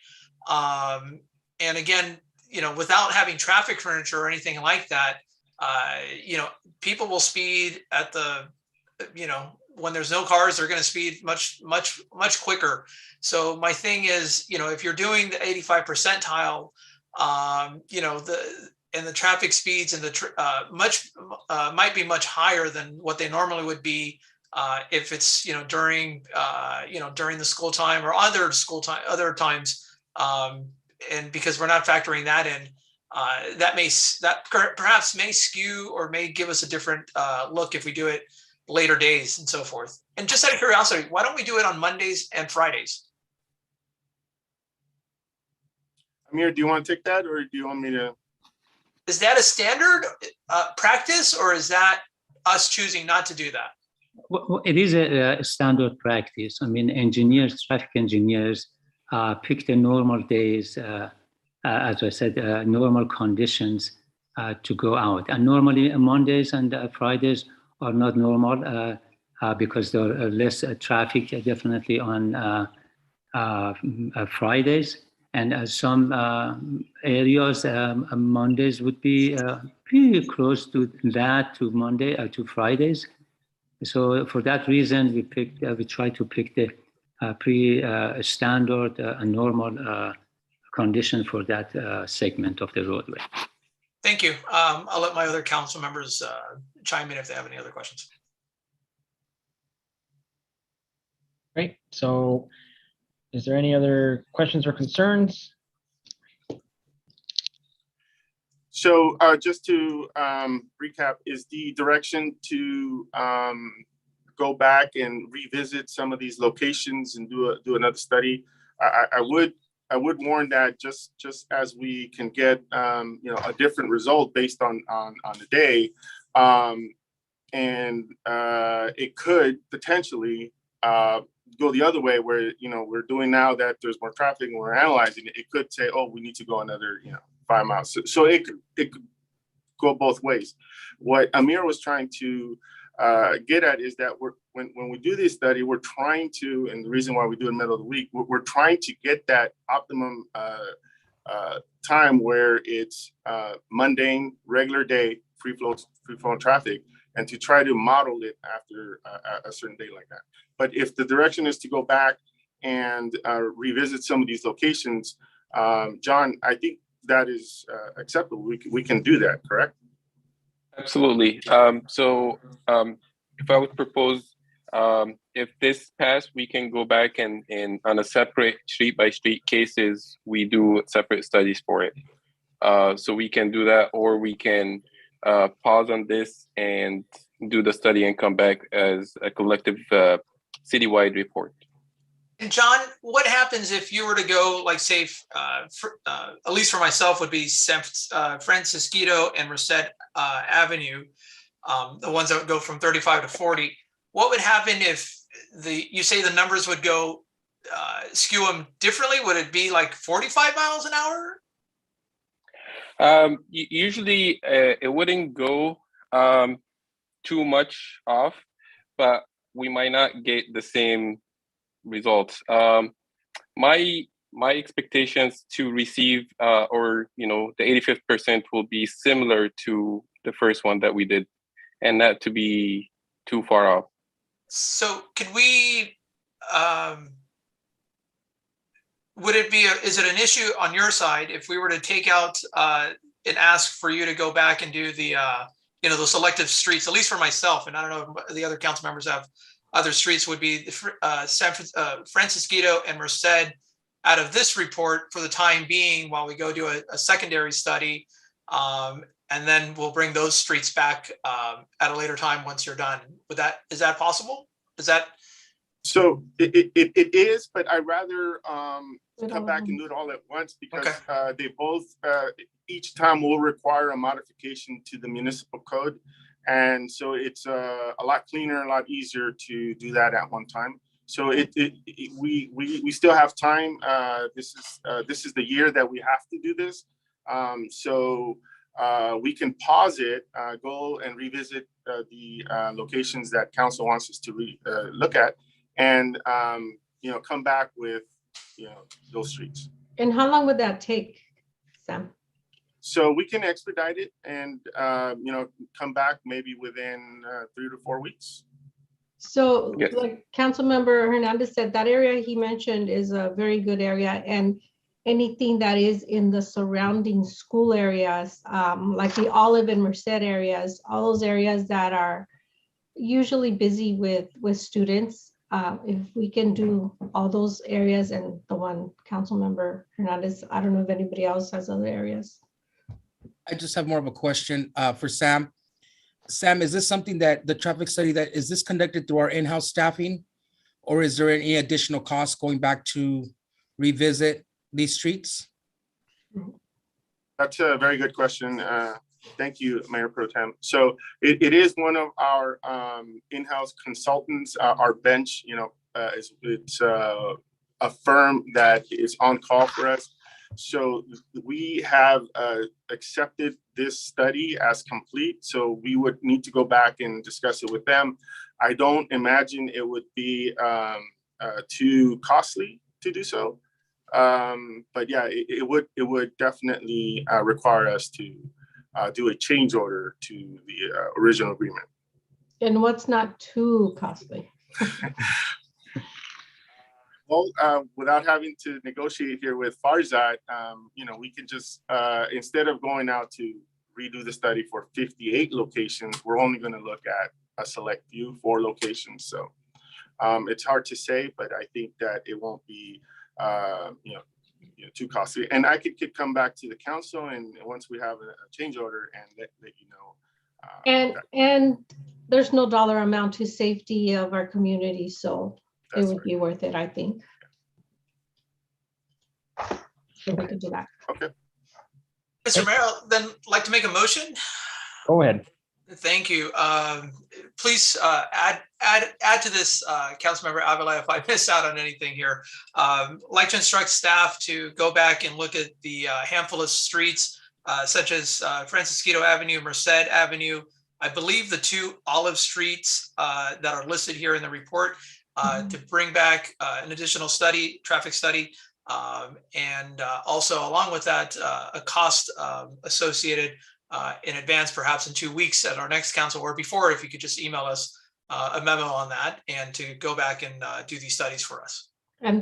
And again, without having traffic furniture or anything like that, people will speed at when there's no cars, they're going to speed much quicker. So my thing is, if you're doing the 85 percentile, the traffic speeds and might be much higher than what they normally would be if it's during the school time or other times, and because we're not factoring that in, that perhaps may skew or may give us a different look if we do it later days and so forth. And just out of curiosity, why don't we do it on Mondays and Fridays? Amir, do you want to take that, or do you want me to? Is that a standard practice, or is that us choosing not to do that? Well, it is a standard practice. I mean, traffic engineers pick the normal days, as I said, normal conditions to go out. And normally Mondays and Fridays are not normal because there are less traffic, definitely on Fridays. And some areas, Mondays would be pretty close to that, to Monday to Fridays. So for that reason, we try to pick the standard and normal condition for that segment of the roadway. Thank you. I'll let my other council members chime in if they have any other questions. Great. So is there any other questions or concerns? So just to recap, is the direction to go back and revisit some of these locations and do another study? I would warn that just as we can get a different result based on the day, and it could potentially go the other way where, we're doing now that there's more traffic and we're analyzing it, it could say, oh, we need to go another, 5 miles. So it could go both ways. What Amir was trying to get at is that when we do this study, we're trying to, and the reason why we do it in the middle of the week, we're trying to get that optimum time where it's mundane, regular day, free flowing traffic, and to try to model it after a certain day like that. But if the direction is to go back and revisit some of these locations, John, I think that is acceptable. We can do that, correct? Absolutely. So if I would propose, if this passed, we can go back and on a separate street by street cases, we do separate studies for it. So we can do that, or we can pause on this and do the study and come back as a collective citywide report. And John, what happens if you were to go, like, say, at least for myself, would be Francisquito and Merced Avenue, the ones that would go from 35 to 40. What would happen if you say the numbers would go skew them differently? Would it be like 45 miles an hour? Usually it wouldn't go too much off, but we might not get the same results. My expectations to receive the 85th percent will be similar to the first one that we did, and not to be too far off. So could we, is it an issue on your side if we were to take out and ask for you to go back and do the those selective streets, at least for myself, and I don't know if the other council members have other streets, would be Francisquito and Merced out of this report for the time being while we go do a secondary study, and then we'll bring those streets back at a later time once you're done. Is that possible? So it is, but I'd rather come back and do it all at once, because they both, each time will require a modification to the municipal code. And so it's a lot cleaner, a lot easier to do that at one time. So we still have time. This is the year that we have to do this. So we can pause it, go and revisit the locations that council wants us to look at, and come back with those streets. And how long would that take, Sam? So we can expedite it and come back maybe within 3 to 4 weeks. So like Councilmember Hernandez said, that area he mentioned is a very good area, and anything that is in the surrounding school areas, like the Olive and Merced areas, all those areas that are usually busy with students, if we can do all those areas, and the one Councilmember Hernandez, I don't know if anybody else has other areas. I just have more of a question for Sam. Sam, is this something that the traffic study, is this conducted through our in-house staffing, or is there any additional costs going back to revisit these streets? That's a very good question. Thank you, Mayor Pro Tem. So it is one of our in-house consultants, our bench, it's a firm that is on call for us. So we have accepted this study as complete. So we would need to go back and discuss it with them. I don't imagine it would be too costly to do so. But yeah, it would definitely require us to do a change order to the original agreement. And what's not too costly? Well, without having to negotiate here with Farzad, we can just, instead of going out to redo the study for 58 locations, we're only going to look at a select few, 4 locations. So it's hard to say, but I think that it won't be, too costly. And I could come back to the council, and once we have a change order, and let you know. And there's no dollar amount to safety of our community, so it would be worth it, I think. So we could do that. Okay. Mr. Mayor, then like to make a motion? Go ahead. Thank you. Please add to this, Councilmember Avila, if I miss out on anything here. Like to instruct staff to go back and look at the handful of streets such as Francisquito Avenue, Merced Avenue. I believe the 2 Olive Streets that are listed here in the report to bring back an additional study, traffic study, and also along with that, a cost associated in advance, perhaps in 2 weeks at our next council, or before, if you could just email us a memo on that and to go back and do these studies for us. And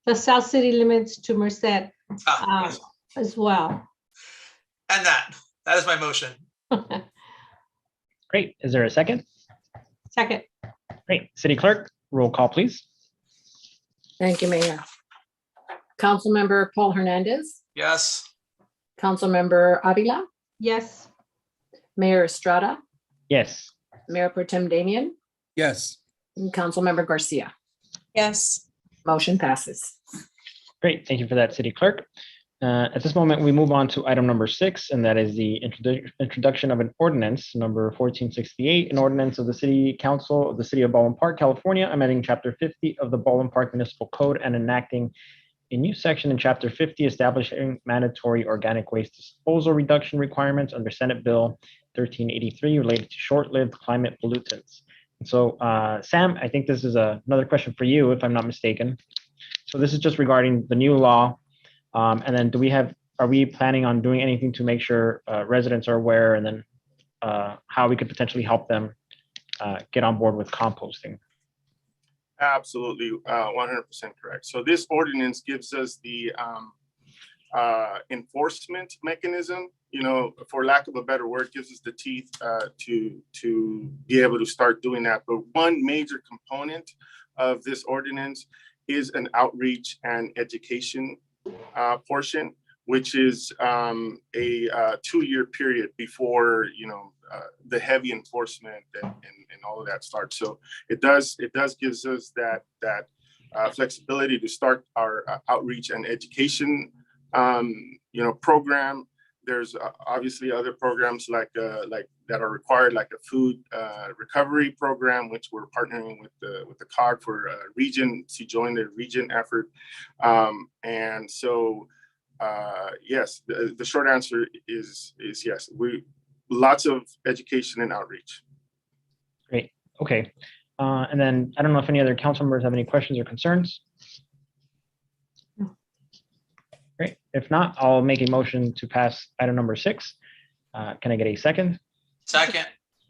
the South City limits to Merced as well. And that is my motion. Great. Is there a second? Second. Great. City Clerk, roll call, please. Thank you, Mayor. Councilmember Paul Hernandez, Yes. Councilmember Avila, Yes. Mayor Estrada, Yes. Mayor Pro Tem Damian, Yes. and Councilmember Garcia. Yes. Motion passes. Great. Thank you for that, City Clerk. At this moment, we move on to item number 6, and that is the introduction of an ordinance number 1468, an ordinance of the City Council of the City of Baldwin Park, California, amending Chapter 50 of the Baldwin Park Municipal Code and enacting a new section in Chapter 50 establishing mandatory organic waste disposal reduction requirements under Senate Bill 1383 related to short-lived climate pollutants. And so, Sam, I think this is another question for you, if I'm not mistaken. So this is just regarding the new law. And then are we planning on doing anything to make sure residents are aware, and then how we could potentially help them get on board with composting? Absolutely, 100% correct. So this ordinance gives us the enforcement mechanism, for lack of a better word, gives us the teeth to be able to start doing that. But one major component of this ordinance is an outreach and education portion, which is a 2-year period before the heavy enforcement and all of that starts. So it does gives us that flexibility to start our outreach and education program. There's obviously other programs like that are required, like a food recovery program, which we're partnering with the COG for region to join the region effort. And so yes, the short answer is yes. Lots of education and outreach. Great. Okay. And then I don't know if any other council members have any questions or concerns. Great. If not, I'll make a motion to pass item number 6. Can I get a second? Second.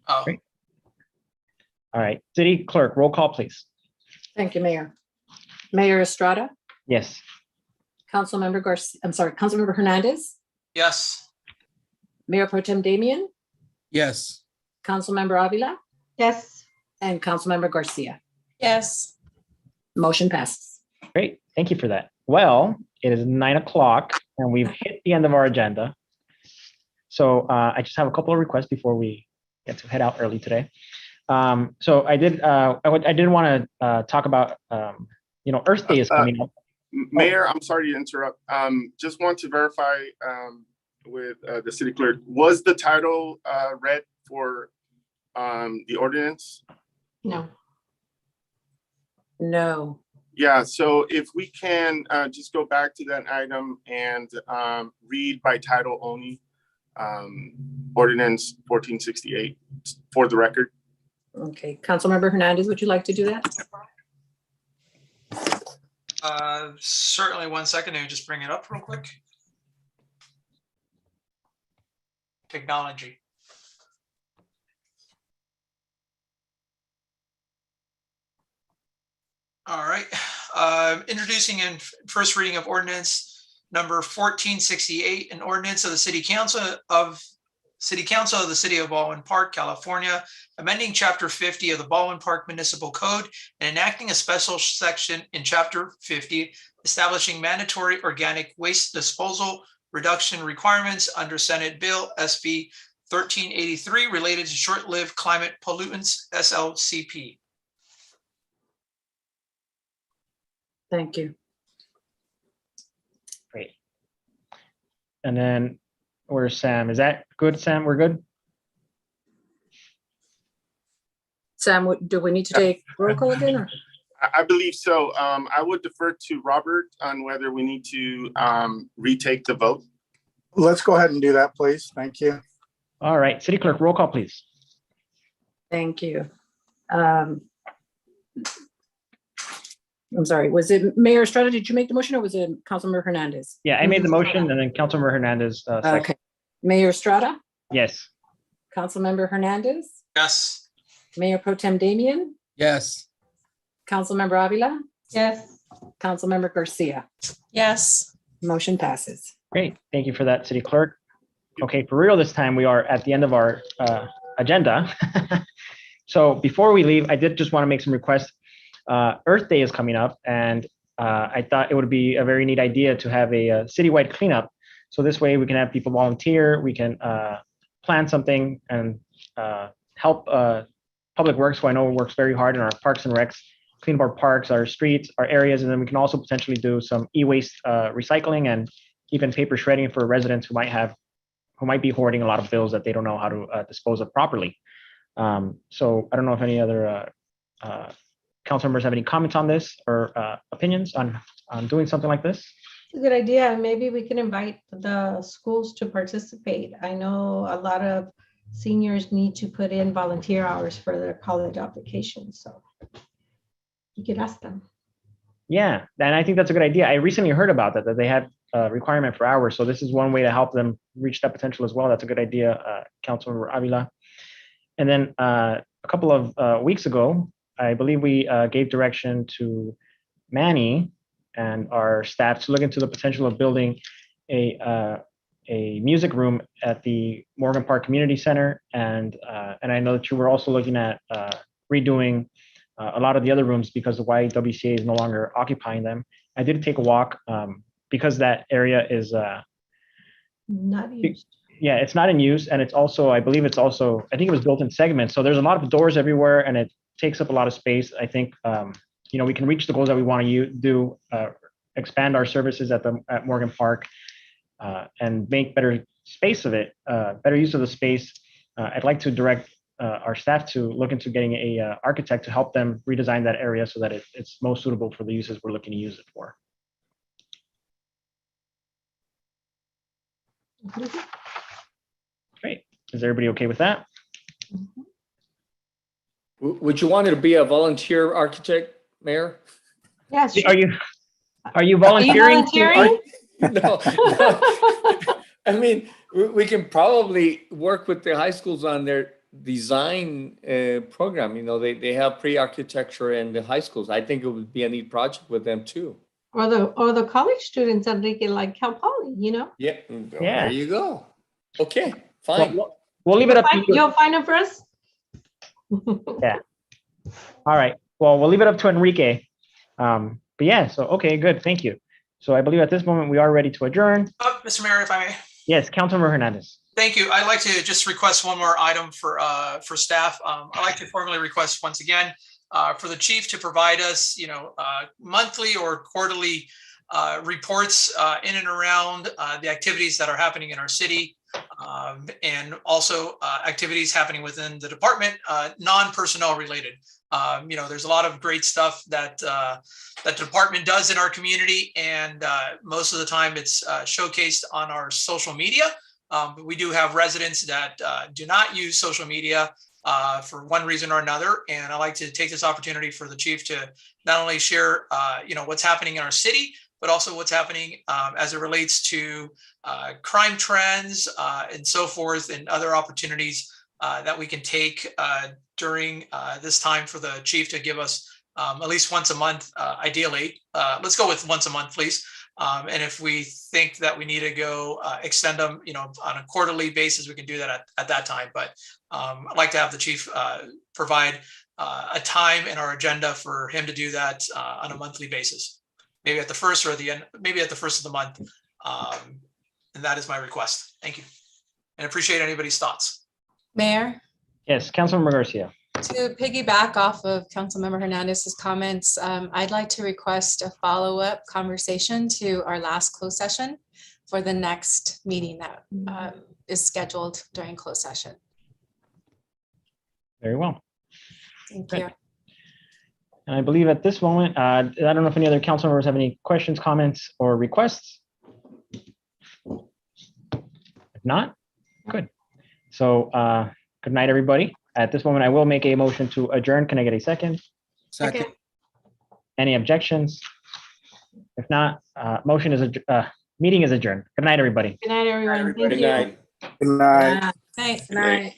Oh. Great. All right. City Clerk, roll call, please. Thank you, Mayor. Mayor Estrada, Yes. Councilmember Councilmember Hernandez, Yes. Mayor Pro Tem Damian, Yes. Councilmember Avila, Yes. and Councilmember Garcia. Yes. Motion passes. Great. Thank you for that. Well, it is 9 o'clock and we've hit the end of our agenda. So I just have a couple of requests before we get to head out early today. So I did want to talk about, Earth Day is coming up. Mayor, I'm sorry to interrupt. Just want to verify with the city clerk, was the title read for the ordinance? No. No. Yeah, so if we can just go back to that item and read by title only, Ordinance 1468 for the record. Okay, Councilmember Hernandez, would you like to do that? Certainly, 1 second. Let me just bring it up real quick. Technology. All right. Introducing and first reading of ordinance number 1468, an ordinance of the City Council of the City of Baldwin Park, California, amending Chapter 50 of the Baldwin Park Municipal Code and enacting a special section in Chapter 50, establishing mandatory organic waste disposal reduction requirements under Senate Bill SB 1383 related to short-lived climate pollutants, SLCP. Thank you. Great. And then where's Sam? Is that good, Sam? We're good? Sam, do we need to take roll call again? Or? I believe so. I would defer to Robert on whether we need to retake the vote. Let's go ahead and do that, please. Thank you. All right, City Clerk, roll call, please. Thank you. I'm sorry, was it Mayor Estrada? Did you make the motion or was it Councilmember Hernandez? Yeah, I made the motion and then Councilmember Hernandez. Okay. Mayor Estrada? Yes. Councilmember Hernandez? Yes. Mayor Pro Tem Damian? Yes. Councilmember Avila? Yes. Councilmember Garcia? Yes. Motion passes. Great, thank you for that, City Clerk. Okay, for real this time, we are at the end of our agenda. So before we leave, I did just want to make some requests. Earth Day is coming up, and I thought it would be a very neat idea to have a citywide cleanup. So this way we can have people volunteer, we can plan something and help Public Works, who I know works very hard in our parks and recs, clean up our parks, our streets, our areas, and then we can also potentially do some e-waste recycling and even paper shredding for residents who might be hoarding a lot of bills that they don't know how to dispose of properly. So I don't know if any other council members have any comments on this or opinions on doing something like this. It's a good idea. Maybe we can invite the schools to participate. I know a lot of seniors need to put in volunteer hours for their college applications, so you could ask them. Yeah, and I think that's a good idea. I recently heard about that they had a requirement for hours, so this is one way to help them reach that potential as well. That's a good idea, Councilmember Avila. And then a couple of weeks ago, I believe we gave direction to Manny and our staff to look into the potential of building a music room at the Morgan Park Community Center, and I know that you were also looking at redoing a lot of the other rooms because the YWCA is no longer occupying them. I did take a walk because that area is not used. Yeah, it's not in use, and it's also, I think it was built in segments. So there's a lot of doors everywhere, and it takes up a lot of space. I think we can reach the goals that we want to do, expand our services at Morgan Park, and make better space of it, better use of the space. I'd like to direct our staff to look into getting a architect to help them redesign that area so that it's most suitable for the uses we're looking to use it for. Great. Is everybody okay with that? Would you want to be a volunteer architect, Mayor? Yes. Are you volunteering? No. I mean, we can probably work with the high schools on their design program. You know, they have pre-architecture in the high schools. I think it would be a neat project with them too. Or the college students, Enrique, like Cal Poly, you know? Yeah. There you go. Okay, fine. We'll leave it up to you. You'll find them for us? Yeah. All right. Well, we'll leave it up to Enrique. But yeah, so, okay, good. Thank you. So I believe at this moment we are ready to adjourn. Mr. Mayor, if I may. Yes, Councilmember Hernandez. Thank you. I'd like to just request one more item for staff. I'd like to formally request once again for the chief to provide us, monthly or quarterly reports in and around the activities that are happening in our city, and also activities happening within the department, non-personnel related. There's a lot of great stuff that the department does in our community, and most of the time it's showcased on our social media. But we do have residents that do not use social media for one reason or another. And I like to take this opportunity for the chief to not only share, what's happening in our city, but also what's happening as it relates to crime trends and so forth, and other opportunities that we can take during this time for the chief to give us at least once a month, ideally. Let's go with once a month, please. And if we think that we need to go extend them, on a quarterly basis, we can do that at that time. But I'd like to have the chief provide a time in our agenda for him to do that on a monthly basis, maybe at the first or the end, maybe at the first of the month. And that is my request. Thank you. And appreciate anybody's thoughts. Mayor? Yes, Councilmember Garcia. To piggyback off of Councilmember Hernandez's comments, I'd like to request a follow-up conversation to our last closed session for the next meeting that is scheduled during closed session. Very well. Thank you. And I believe at this moment, I don't know if any other council members have any questions, comments, or requests. If not, good. So good night, everybody. At this moment, I will make a motion to adjourn. Can I get a second? Second. Any objections? If not, meeting is adjourned. Good night, everybody. Good night, everyone. Thank Good you. night. Good night. Night. Night.